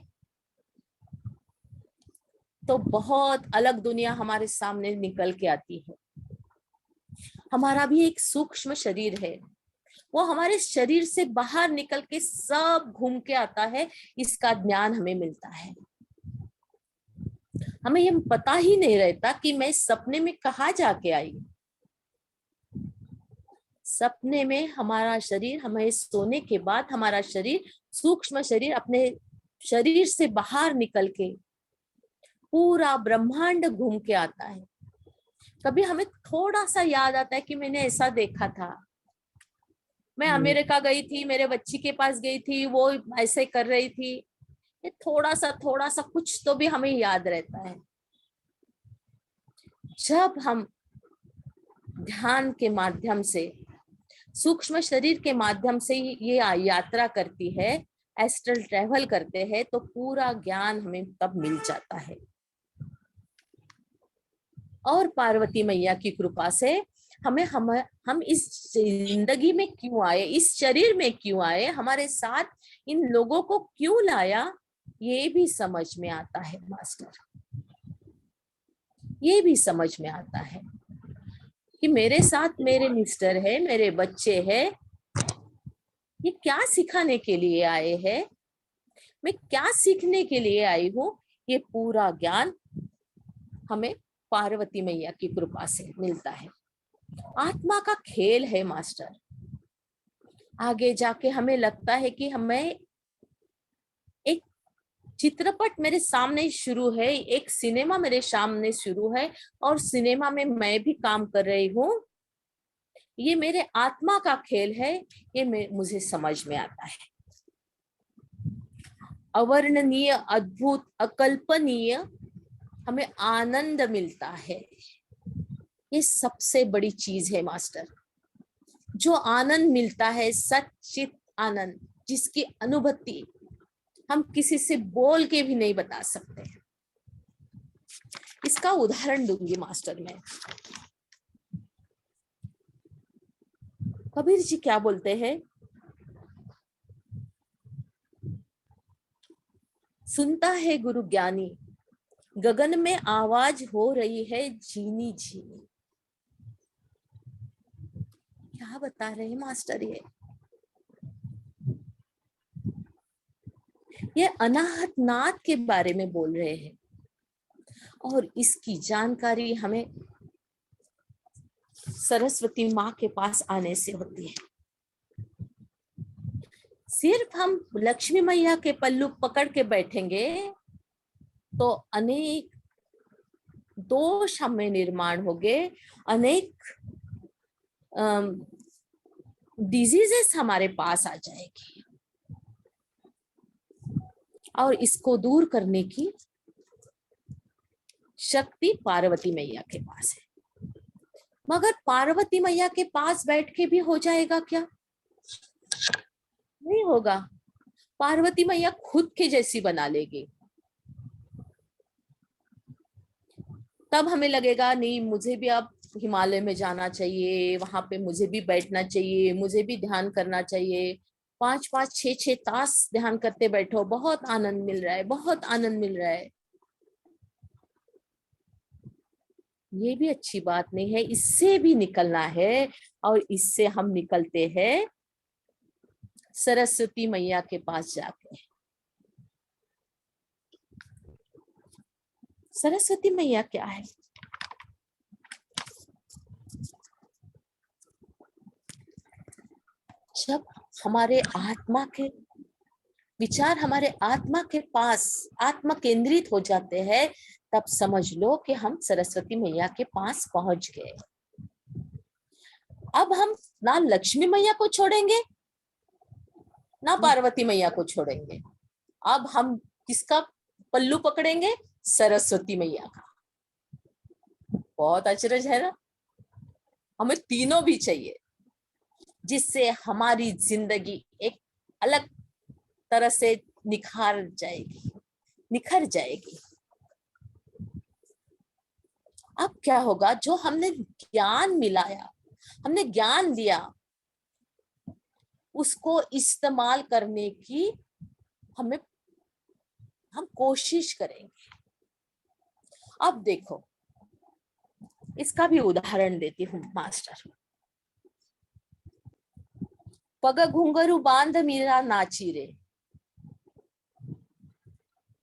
तो बहुत अलग दुनिया हमारे सामने निकल के आती है। हमारा भी एक सूक्ष्म शरीर है, वो हमारे शरीर से बाहर निकल के सब घूम के आता है, इसका ज्ञान हमें मिलता है। हमें ये पता ही नहीं रहता कि मैं सपने में कहाँ जाके आई। सपने में हमारा शरीर, हमें सोने के बाद हमारा शरीर, सूक्ष्म शरीर अपने शरीर से बाहर निकल के पूरा ब्रह्मांड घूम के आता है। कभी हमें थोड़ा सा याद आता है कि मैंने ऐसा देखा था, मैं अमेरिका गई थी, मेरे बच्ची के पास गई थी, वो ऐसे कर रही थी। ये थोड़ा सा कुछ तो भी हमें याद रहता है। जब हम ध्यान के माध्यम से, सूक्ष्म शरीर के माध्यम से ये यात्रा करती है, एस्ट्रल ट्रैवल करते हैं, तो पूरा ज्ञान हमें तब मिल जाता है। और पार्वती मैया की कृपा से हम इस जिंदगी में क्यों आए, इस शरीर में क्यों आए, हमारे साथ इन लोगों को क्यों लाया, ये भी समझ में आता है मास्टर। ये भी समझ में आता है कि मेरे साथ मेरे मिस्टर है, मेरे बच्चे हैं, ये क्या सिखाने के लिए आए हैं, मैं क्या सीखने के लिए आई हूँ, ये पूरा ज्ञान हमें पार्वती मैया की कृपा से मिलता है। आत्मा का खेल है मास्टर। आगे जाके हमें लगता है कि हमें एक चित्रपट मेरे सामने शुरू है, एक सिनेमा मेरे सामने शुरू है, और सिनेमा में मैं भी काम कर रही हूँ। ये मेरे आत्मा का खेल है, ये मुझे समझ में आता है। अवर्णनीय, अद्भुत, अकल्पनीय हमें आनंद मिलता है। ये सबसे बड़ी चीज है मास्टर। जो आनंद मिलता है, सच्चित आनंद, जिसकी अनुभूति हम किसी से बोल के भी नहीं बता सकते। इसका उदाहरण दूंगी मास्टर मैं। कबीर जी क्या बोलते हैं, सुनता है गुरु ज्ञानी, गगन में आवाज हो रही है झीनी झीनी। क्या बता रहे हैं मास्टर? ये अनाहत नाथ के बारे में बोल रहे हैं, और इसकी जानकारी हमें सरस्वती माँ के पास आने से होती है। सिर्फ हम लक्ष्मी मैया के पल्लू पकड़ के बैठेंगे तो अनेक दोष हमें निर्माण होंगे, अनेक डिजीजेस हमारे पास आ जाएगी, और इसको दूर करने की शक्ति पार्वती मैया के पास है। मगर पार्वती मैया के पास बैठ के भी हो जाएगा क्या? नहीं होगा। पार्वती मैया खुद के जैसी बना लेगी। तब हमें लगेगा नहीं, मुझे भी अब हिमालय में जाना चाहिए, वहां पे मुझे भी बैठना चाहिए, मुझे भी ध्यान करना चाहिए। 5-5, 6-6 तास ध्यान करते बैठो, बहुत आनंद मिल रहा है, बहुत आनंद मिल रहा है। ये भी अच्छी बात नहीं है, इससे भी निकलना है, और इससे हम निकलते हैं सरस्वती मैया के पास जाके। सरस्वती मैया क्या है? जब हमारे आत्मा के विचार हमारे आत्मा के पास आत्मा केंद्रित हो जाते हैं, तब समझ लो कि हम सरस्वती मैया के पास पहुंच गए। अब हम ना लक्ष्मी मैया को छोड़ेंगे, ना पार्वती मैया को छोड़ेंगे। अब हम किसका पल्लू पकड़ेंगे? सरस्वती मैया का। बहुत अचरज है ना? हमें तीनों भी चाहिए, जिससे हमारी जिंदगी एक अलग तरह से निखर जाएगी। अब क्या होगा? जो हमने ज्ञान मिलाया, हमने ज्ञान दिया, उसको इस्तेमाल करने की हम कोशिश करेंगे। अब देखो, इसका भी उदाहरण देती हूँ मास्टर। पग घुंघरू बांध मीरा नाची रे,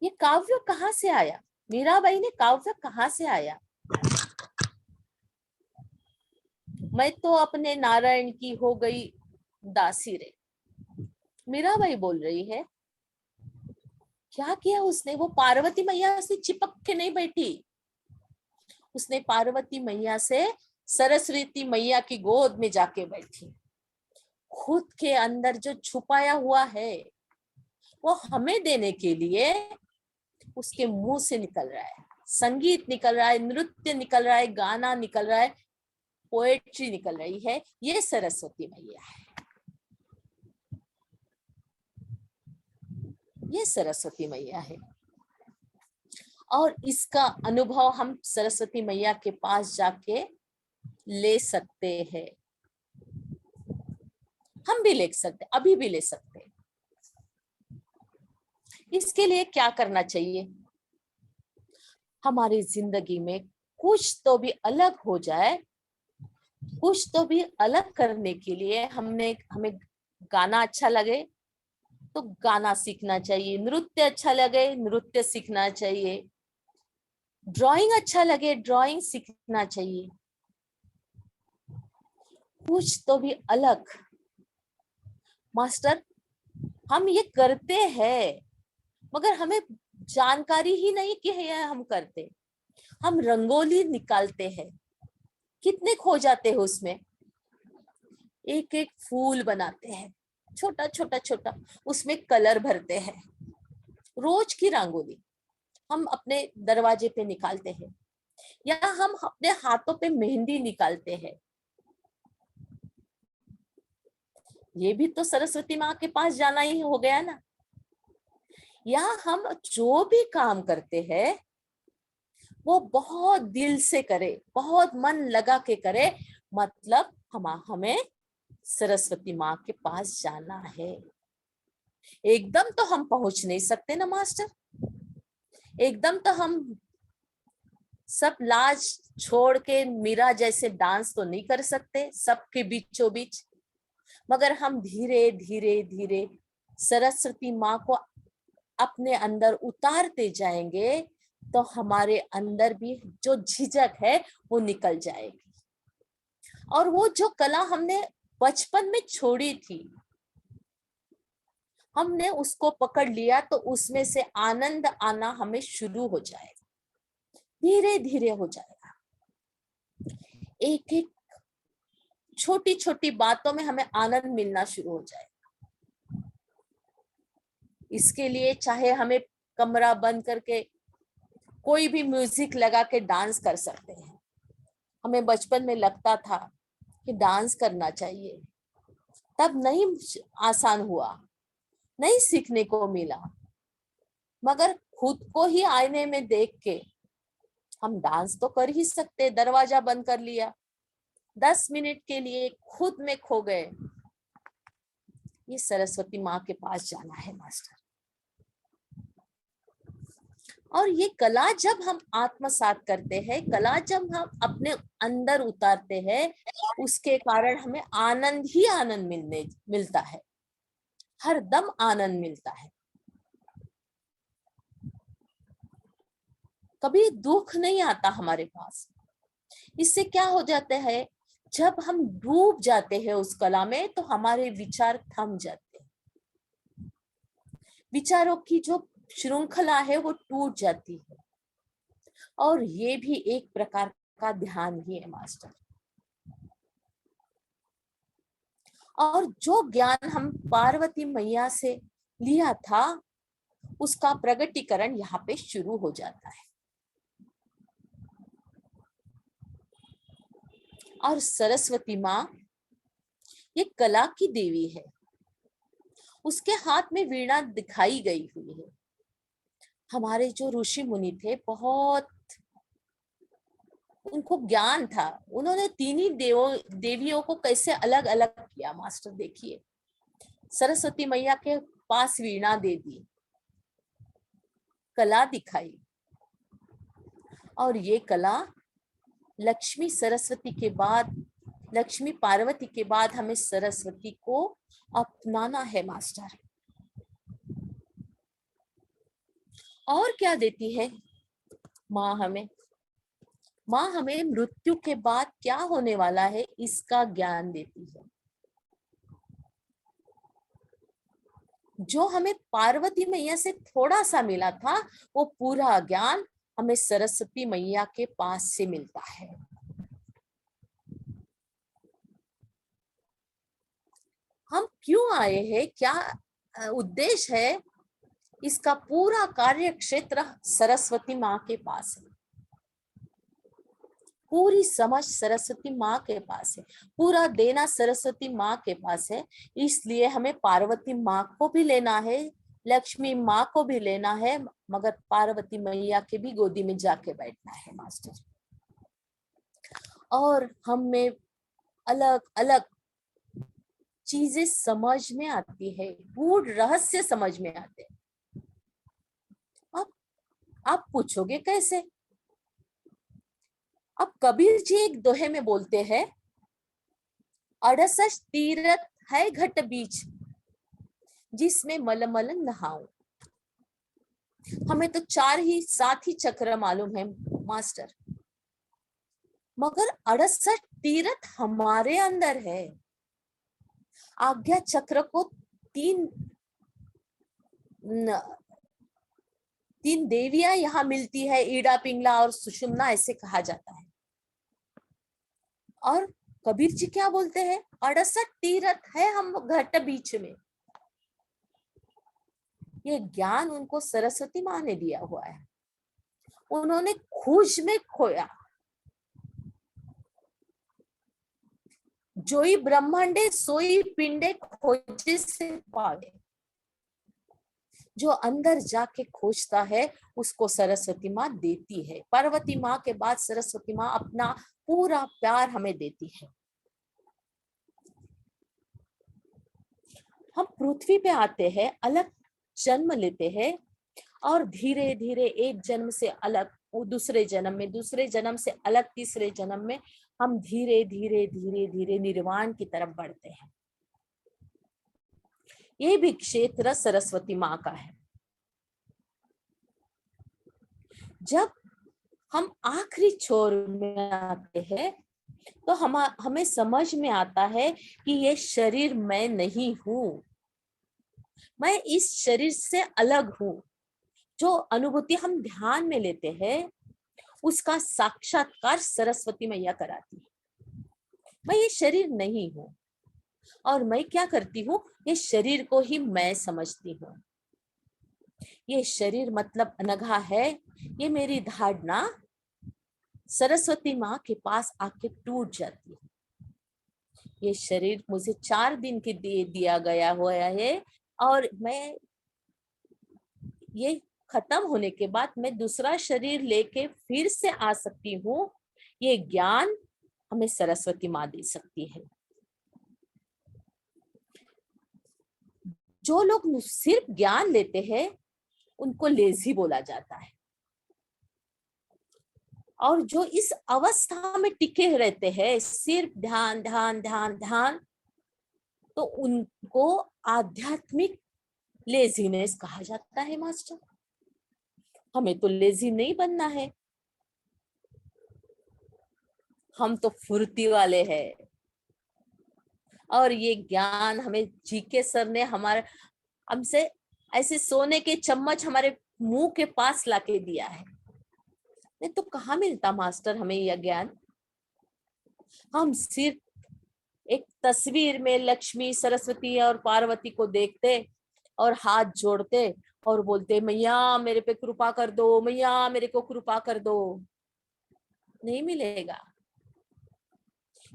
ये काव्य कहाँ से आया? मीराबाई ने काव्य कहाँ से आया? मैं तो अपने नारायण की हो गई दासी रे, मीराबाई बोल रही है। क्या किया उसने? वो पार्वती मैया से चिपक के नहीं बैठी, उसने पार्वती मैया से सरस्वती मैया की गोद में जाके बैठी। खुद के अंदर जो छुपाया हुआ है वो हमें देने के लिए उसके मुंह से निकल रहा है, संगीत निकल रहा है, नृत्य निकल रहा है, गाना निकल रहा है, पोएट्री निकल रही है। ये सरस्वती मैया है, ये सरस्वती मैया है। और इसका अनुभव हम सरस्वती मैया के पास जाके ले सकते हैं, हम भी ले सकते, अभी भी ले सकते हैं। इसके लिए क्या करना चाहिए? हमारी जिंदगी में कुछ तो भी अलग हो जाए, कुछ तो भी अलग करने के लिए हमें गाना अच्छा लगे तो गाना सीखना चाहिए, नृत्य अच्छा लगे नृत्य सीखना चाहिए, ड्राइंग अच्छा लगे ड्राइंग सीखना चाहिए। कुछ तो भी अलग। मास्टर, हम ये करते हैं मगर हमें जानकारी ही नहीं कि है हम करते। हम रंगोली निकालते हैं, कितने खो जाते हैं उसमें। एक एक फूल बनाते हैं, छोटा छोटा छोटा, उसमें कलर भरते हैं। रोज की रंगोली हम अपने दरवाजे पे निकालते हैं, या हम अपने हाथों पे मेहंदी निकालते हैं। ये भी तो सरस्वती माँ के पास जाना ही हो गया ना। या हम जो भी काम करते हैं वो बहुत दिल से करे, बहुत मन लगा के करे, मतलब हमें सरस्वती माँ के पास जाना है। एकदम तो हम पहुंच नहीं सकते ना मास्टर, एकदम तो हम सब लाज छोड़ के मीरा जैसे डांस तो नहीं कर सकते सबके बीचों बीच। मगर हम धीरे धीरे धीरे सरस्वती माँ को अपने अंदर उतारते जाएंगे तो हमारे अंदर भी जो झिझक है वो निकल जाएगी। और वो जो कला हमने बचपन में छोड़ी थी, हमने उसको पकड़ लिया तो उसमें से आनंद आना हमें शुरू हो जाएगा, धीरे धीरे हो जाएगा। एक एक छोटी छोटी बातों में हमें आनंद मिलना शुरू हो जाएगा। इसके लिए चाहे हमें कमरा बंद करके कोई भी म्यूजिक लगा के डांस कर सकते हैं। हमें बचपन में लगता था कि डांस करना चाहिए, तब नहीं आसान हुआ, नहीं सीखने को मिला। मगर खुद को ही आईने में देख के हम डांस तो कर ही सकते। दरवाजा बंद कर लिया, 10 मिनट के लिए खुद में खो गए। ये सरस्वती माँ के पास जाना है मास्टर। और ये कला जब हम आत्मसात करते हैं, कला जब हम अपने अंदर उतारते हैं, उसके कारण हमें आनंद ही आनंद मिलता है, हर दम आनंद मिलता है। कभी दुख नहीं आता हमारे पास। इससे क्या हो जाता है, जब हम डूब जाते हैं उस कला में तो हमारे विचार थम जाते हैं, विचारों की जो श्रृंखला है वो टूट जाती है। और ये भी एक प्रकार का ध्यान ही है मास्टर। और जो ज्ञान हम पार्वती मैया से लिया था उसका प्रगटीकरण यहाँ पे शुरू हो जाता है। और सरस्वती माँ ये कला की देवी है, उसके हाथ में वीणा दिखाई गई हुई है। हमारे जो ऋषि मुनि थे, बहुत उनको ज्ञान था, उन्होंने तीनों देवियों को कैसे अलग अलग किया मास्टर। देखिए, सरस्वती मैया के पास वीणा दे दी, कला दिखाई, और ये कला लक्ष्मी सरस्वती के बाद, लक्ष्मी पार्वती के बाद हमें सरस्वती को अपनाना है मास्टर। और क्या देती है माँ हमें? माँ हमें मृत्यु के बाद क्या होने वाला है इसका ज्ञान देती है। जो हमें पार्वती मैया से थोड़ा सा मिला था वो पूरा ज्ञान हमें सरस्वती मैया के पास से मिलता है। हम क्यों आए हैं, क्या उद्देश्य है, इसका पूरा कार्य क्षेत्र सरस्वती माँ के पास है। पूरी समझ सरस्वती माँ के पास है, पूरा देना सरस्वती माँ के पास है। इसलिए हमें पार्वती माँ को भी लेना है, लक्ष्मी माँ को भी लेना है, मगर पार्वती मैया के भी गोदी में जाके बैठना है मास्टर। और हमें अलग अलग चीजें समझ में आती है, गूढ़ रहस्य समझ में आते हैं। अब आप पूछोगे कैसे? अब कबीर जी एक दोहे में बोलते हैं, 68 तीरथ है घट बीच, जिसमें मलमल नहाऊं। हमें तो 7 ही चक्र मालूम है मास्टर, मगर 68 तीरथ हमारे अंदर है। आज्ञा चक्र को तीन देवियां यहाँ मिलती है, ईड़ा पिंगला और सुषुम्ना ऐसे कहा जाता है। और कबीर जी क्या बोलते हैं, 68 तीरथ है हम घट बीच में। ये ज्ञान उनको सरस्वती माँ ने दिया हुआ है, उन्होंने खोज में खोया। जोई ब्रह्मांडे सोई पिंडे खोजे से पावे। जो अंदर जाके खोजता है उसको सरस्वती माँ देती है। पार्वती माँ के बाद सरस्वती माँ अपना पूरा प्यार हमें देती है। हम पृथ्वी पे आते हैं, अलग जन्म लेते हैं और धीरे धीरे एक जन्म से अलग, दूसरे जन्म में, दूसरे जन्म से अलग, तीसरे जन्म में हम धीरे धीरे धीरे धीरे निर्वाण की तरफ बढ़ते हैं। ये भी क्षेत्र सरस्वती माँ का है। जब हम आखिरी छोर में आते हैं तो हमें समझ में आता है कि ये शरीर मैं नहीं हूं, मैं इस शरीर से अलग हूं। जो अनुभूति हम ध्यान में लेते हैं उसका साक्षात्कार सरस्वती मैया कराती है। मैं ये शरीर नहीं हूं और मैं क्या करती हूँ, ये शरीर को ही मैं समझती हूँ। ये शरीर मतलब अनघा है, ये मेरी धारणा सरस्वती माँ के पास आके टूट जाती है। ये शरीर मुझे 4 दिन के दिया गया हुआ है और मैं ये खत्म होने के बाद मैं दूसरा शरीर लेके फिर से आ सकती हूँ। ये ज्ञान हमें सरस्वती माँ दे सकती है। जो लोग सिर्फ ज्ञान लेते हैं उनको लेजी बोला जाता है, और जो इस अवस्था में टिके रहते हैं सिर्फ ध्यान ध्यान ध्यान ध्यान, तो उनको आध्यात्मिक लेजीनेस कहा जाता है मास्टर। हमें तो लेजी नहीं बनना है, हम तो फुर्ती वाले हैं। और ये ज्ञान हमें जीके सर ने हमारे हमसे ऐसे सोने के चम्मच हमारे मुंह के पास लाके दिया है। नहीं तो कहाँ मिलता मास्टर हमें यह ज्ञान। हम सिर्फ एक तस्वीर में लक्ष्मी, सरस्वती और पार्वती को देखते और हाथ जोड़ते और बोलते मैया मेरे पे कृपा कर दो, मैया मेरे को कृपा कर दो। नहीं मिलेगा।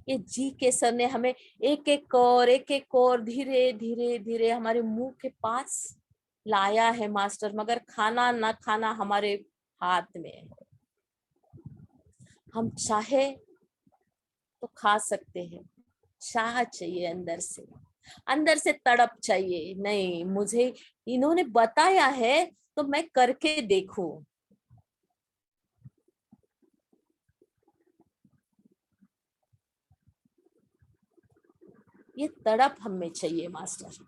ये जी के सर ने हमें एक एक और धीरे धीरे धीरे हमारे मुंह के पास लाया है मास्टर, मगर खाना ना खाना हमारे हाथ में है। हम चाहे तो खा सकते हैं, चाह चाहिए अंदर से तड़प चाहिए। नहीं, मुझे इन्होंने बताया है तो मैं करके देखूं। ये तड़प हमें चाहिए मास्टर।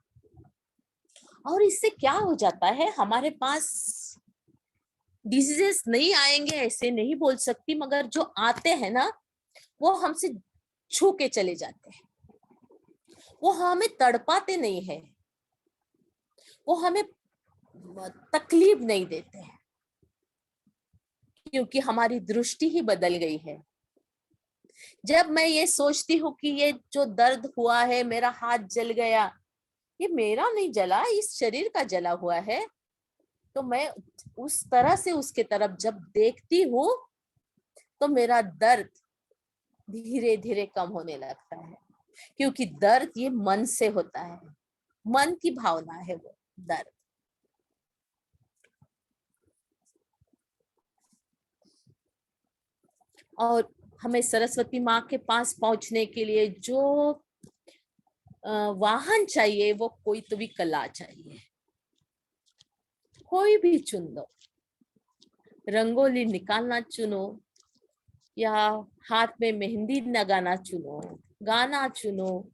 और इससे क्या हो जाता है, हमारे पास डिजीजेस नहीं आएंगे ऐसे नहीं बोल सकती, मगर जो आते हैं ना वो हमसे छू के चले जाते हैं। वो हमें तड़पाते नहीं है, वो हमें तकलीफ नहीं देते हैं, क्योंकि हमारी दृष्टि ही बदल गई है। जब मैं ये सोचती हूँ कि ये जो दर्द हुआ है, मेरा हाथ जल गया, ये मेरा नहीं जला, इस शरीर का जला हुआ है, तो मैं उस तरह से उसके तरफ जब देखती हूँ तो मेरा दर्द धीरे धीरे कम होने लगता है। क्योंकि दर्द ये मन से होता है, मन की भावना है वो दर्द। और हमें सरस्वती माँ के पास पहुंचने के लिए जो वाहन चाहिए, वो कोई तो भी कला चाहिए। कोई भी चुन लो, रंगोली निकालना चुनो, या हाथ में मेहंदी लगाना चुनो, गाना चुनो,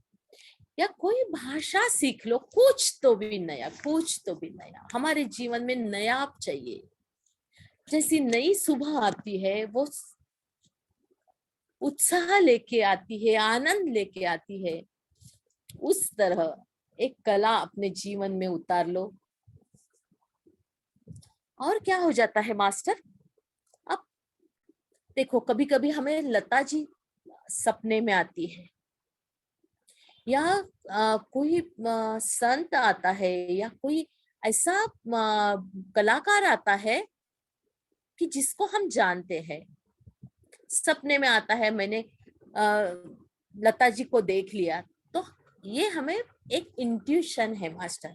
या कोई भाषा सीख लो। कुछ तो भी नया, कुछ तो भी नया। हमारे जीवन में नया चाहिए। जैसी नई सुबह आती है, वो उत्साह लेके आती है, आनंद लेके आती है, उस तरह एक कला अपने जीवन में उतार लो। और क्या हो जाता है मास्टर, अब देखो, कभी कभी हमें लता जी सपने में आती है, या कोई संत आता है, या कोई ऐसा कलाकार आता है कि जिसको हम जानते हैं, सपने में आता है, मैंने लता जी को देख लिया। तो ये हमें एक इंट्यूशन है मास्टर,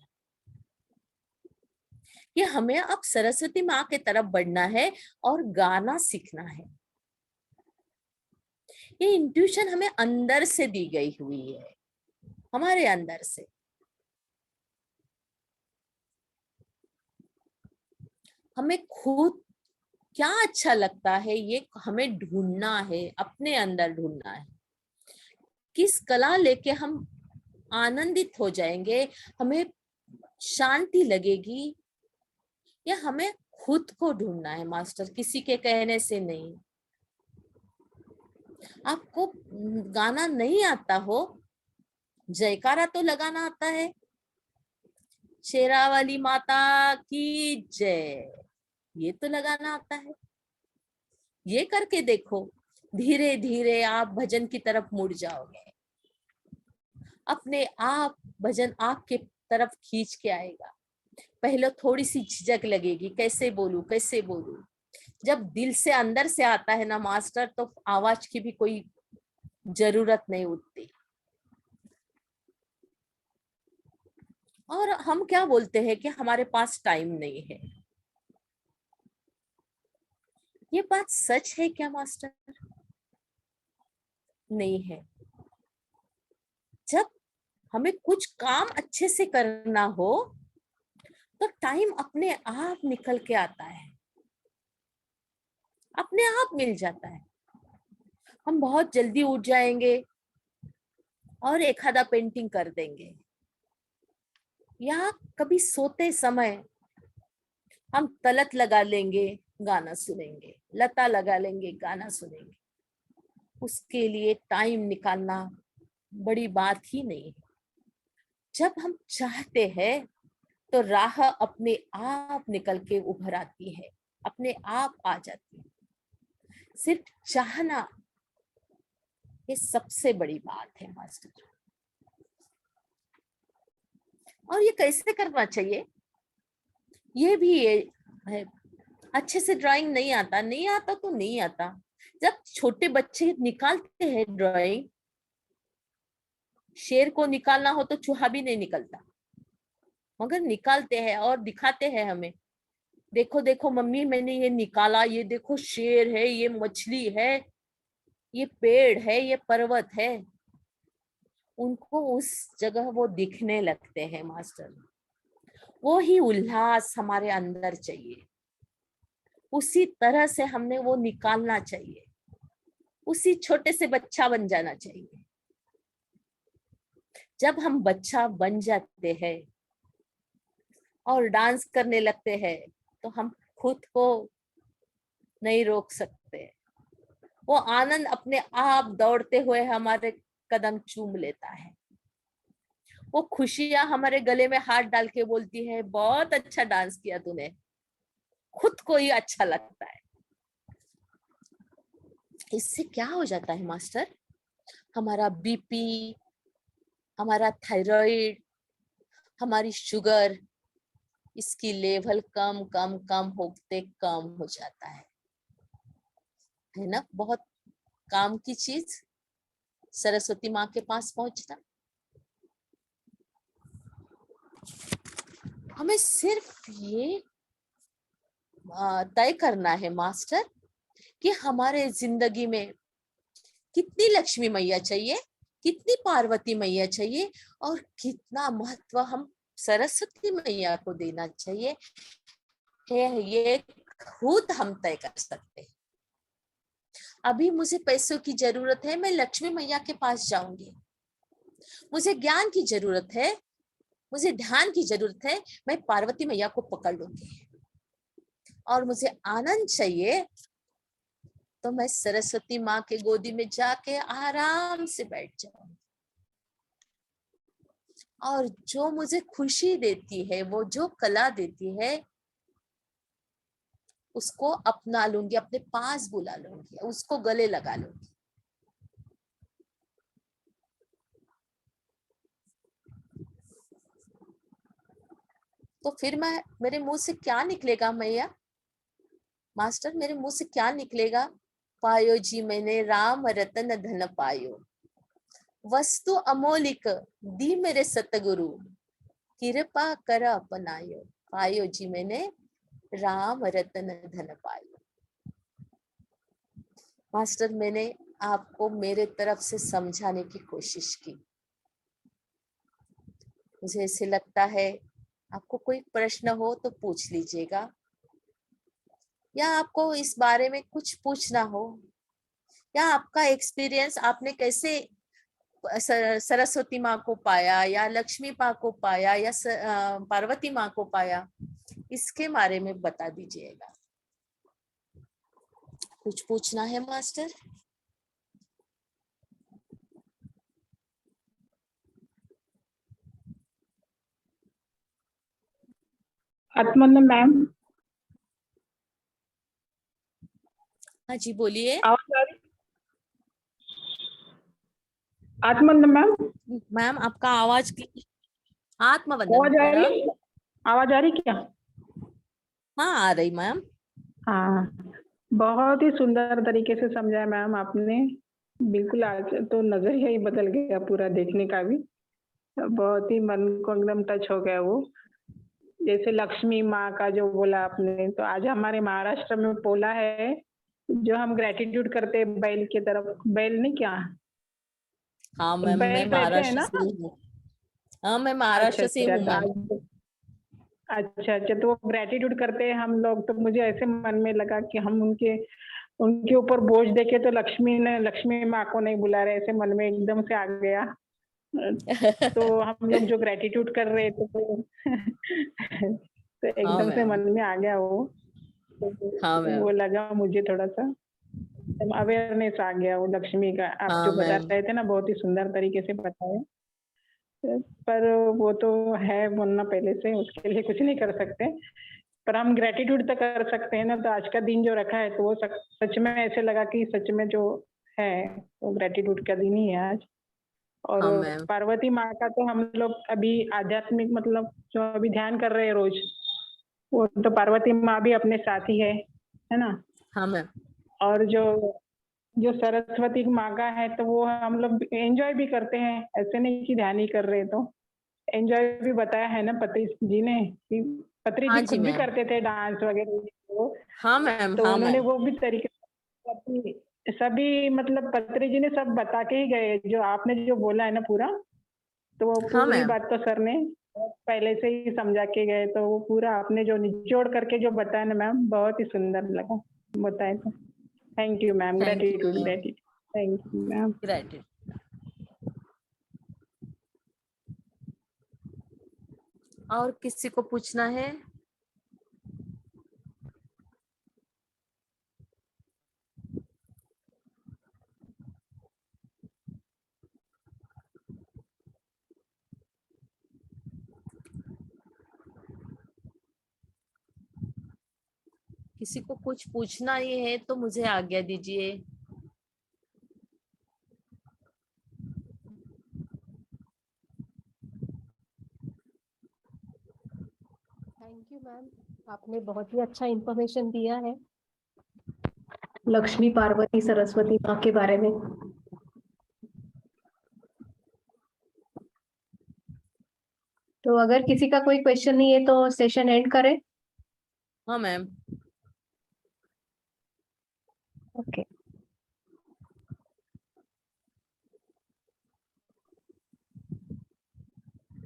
कि हमें अब सरस्वती माँ के तरफ बढ़ना है और गाना सीखना है। ये इंट्यूशन हमें अंदर से दी गई हुई है, हमारे अंदर से। हमें खुद क्या अच्छा लगता है, ये हमें ढूंढना है, अपने अंदर ढूंढना है। किस कला लेके हम आनंदित हो जाएंगे, हमें शांति लगेगी, या हमें खुद को ढूंढना है मास्टर, किसी के कहने से नहीं। आपको गाना नहीं आता हो, जयकारा तो लगाना आता है, शेरा वाली माता की जय, ये तो लगाना आता है। ये करके देखो, धीरे धीरे आप भजन की तरफ मुड़ जाओगे। अपने आप भजन आपके तरफ खींच के आएगा। पहले थोड़ी सी झिझक लगेगी, कैसे बोलूं कैसे बोलूं। जब दिल से अंदर से आता है ना मास्टर, तो आवाज की भी कोई जरूरत नहीं उठती। और हम क्या बोलते हैं कि हमारे पास टाइम नहीं है। ये बात सच है क्या मास्टर? नहीं है। जब हमें कुछ काम अच्छे से करना हो, तो टाइम अपने आप निकल के आता है, अपने आप मिल जाता है। हम बहुत जल्दी उठ जाएंगे और एक आधा पेंटिंग कर देंगे, या कभी सोते समय हम तलत लगा लेंगे, गाना सुनेंगे, लता लगा लेंगे, गाना सुनेंगे। उसके लिए टाइम निकालना बड़ी बात ही नहीं है। जब हम चाहते हैं, तो राह अपने आप निकल के उभर आती है, अपने आप आ जाती है। सिर्फ चाहना, ये सबसे बड़ी बात है मास्टर। और ये कैसे करना चाहिए, ये भी ये है। अच्छे से ड्राइंग नहीं आता, नहीं आता तो नहीं आता। जब छोटे बच्चे निकालते हैं ड्राइंग, शेर को निकालना हो तो चूहा भी नहीं निकलता, मगर निकालते हैं और दिखाते हैं हमें, देखो देखो मम्मी मैंने ये निकाला, ये देखो शेर है, ये मछली है, ये पेड़ है, ये पर्वत है। उनको उस जगह वो दिखने लगते हैं मास्टर। वो ही उल्लास हमारे अंदर चाहिए, उसी तरह से हमने वो निकालना चाहिए, उसी छोटे से बच्चा बन जाना चाहिए। जब हम बच्चा बन जाते हैं और डांस करने लगते हैं, तो हम खुद को नहीं रोक सकते। वो आनंद अपने आप दौड़ते हुए हमारे कदम चूम लेता है। वो खुशियां हमारे गले में हाथ डाल के बोलती है, बहुत अच्छा डांस किया तूने। खुद को ही अच्छा लगता है। इससे क्या हो जाता है मास्टर, हमारा बीपी, हमारा थायराइड, हमारी शुगर, इसकी लेवल कम कम कम होते कम हो जाता है ना। बहुत काम की चीज सरस्वती माँ के पास पहुंचना। हमें सिर्फ ये तय करना है मास्टर, कि हमारे जिंदगी में कितनी लक्ष्मी मैया चाहिए, कितनी पार्वती मैया चाहिए, और कितना महत्व हम सरस्वती मैया को देना चाहिए, ये खुद हम तय कर सकते हैं। अभी मुझे पैसों की जरूरत है, मैं लक्ष्मी मैया के पास जाऊंगी। मुझे ज्ञान की जरूरत है, मुझे ध्यान की जरूरत है, मैं पार्वती मैया को पकड़ लूंगी। और मुझे आनंद चाहिए तो मैं सरस्वती माँ के गोदी में जाके आराम से बैठ जाऊंगी। और जो मुझे खुशी देती है, वो जो कला देती है, उसको अपना लूंगी, अपने पास बुला लूंगी, उसको गले लगा लूंगी। तो फिर मेरे मुंह से क्या निकलेगा मैया, मास्टर, मेरे मुंह से क्या निकलेगा? पायो जी मैंने राम रतन धन पायो, वस्तु अमोलिक दी मेरे सतगुरु, कृपा कर अपनायो। पायो जी मैंने राम रतन धन पायो। मास्टर, मैंने आपको मेरे तरफ से समझाने की कोशिश की। मुझे ऐसे लगता है आपको कोई प्रश्न हो तो पूछ लीजिएगा, या आपको इस बारे में कुछ पूछना हो, या आपका एक्सपीरियंस, आपने कैसे सरस्वती माँ को पाया, या लक्ष्मी माँ को पाया, या पार्वती माँ को पाया, इसके बारे में बता दीजिएगा। कुछ पूछना है मास्टर? आत्मानंद मैम, हाँ जी, बोलिए। आवाज आ रही? आत्मानंद मैम, मैम आपका आवाज आत्मवंदन आवाज आ मैडम। रही? आवाज आ रही क्या? हाँ, आ रही मैम। हाँ, बहुत ही सुंदर तरीके से समझाया मैम आपने। बिल्कुल, आज तो नजरिया ही बदल गया पूरा देखने का भी। बहुत ही मन को एकदम टच हो गया वो। जैसे लक्ष्मी माँ का जो बोला आपने, तो आज हमारे महाराष्ट्र में पोला है जो हम ग्रेटिट्यूड करते हैं बैल की तरफ। बैल नहीं क्या, हाँ मैम, मैं बैल रहते हैं महाराष्ट्र ना? से ही हूँ। हाँ, मैं अच्छा महाराष्ट्र से ही अच्छा, हूँ तो मैम। आज अच्छा अच्छा, तो वो ग्रेटिट्यूड करते हैं हम लोग। तो मुझे ऐसे मन में लगा कि हम उनके उनके ऊपर बोझ देके तो लक्ष्मी माँ को नहीं बुला रहे, ऐसे मन में एकदम से आ गया। तो हम लोग जो ग्रेटिट्यूड कर रहे थे तो हाँ एकदम से मैम। मन में आ गया वो। तो हाँ मैम। वो लगा मुझे थोड़ा सा अवेयरनेस आ गया वो लक्ष्मी का। आप हाँ जो बता मैम। रहे थे ना, बहुत ही सुंदर तरीके से बताए। पर वो तो है बोलना पहले से, उसके लिए कुछ नहीं कर सकते। पर हम ग्रेटिट्यूड तो कर सकते हैं ना। तो आज का दिन जो रखा है, तो वो सच में ऐसे लगा कि सच में जो है वो ग्रेटिट्यूड का दिन ही है आज। और हाँ मैम। पार्वती माँ का तो हम लोग अभी आध्यात्मिक मतलब जो अभी ध्यान कर रहे हैं रोज, वो तो पार्वती माँ भी अपने साथ ही है ना? हाँ मैम। और जो जो सरस्वती माँ का है, तो वो हम लोग एंजॉय भी करते हैं। ऐसे नहीं कि ध्यान ही कर रहे, तो एंजॉय भी बताया है ना पत्री जी ने कि पत्री हाँ जी जी खुद भी मैम। करते थे डांस वगैरह वो। हाँ मैम। तो हाँ उन्होंने मैम। वो भी तरीके सभी सभी मतलब पत्री जी ने सब बता के ही गए। जो आपने जो बोला है ना पूरा, तो वो हाँ पूरी मैम। बात तो सर ने पहले से ही समझा के गए। तो वो पूरा आपने जो निचोड़ करके जो बताया ना मैम, बहुत ही सुंदर लगा बताए। तो thank you ma'am, thank you gratitude ma'am. Gratitude. Thank you ma'am. Gratitude. और किसी को पूछना है? किसी को कुछ पूछना ही है तो मुझे आज्ञा दीजिए। थैंक यू मैम, आपने बहुत ही अच्छा इंफॉर्मेशन दिया है लक्ष्मी पार्वती सरस्वती माँ के बारे में। तो अगर किसी का कोई क्वेश्चन नहीं है तो सेशन एंड करें। हाँ मैम। ओके।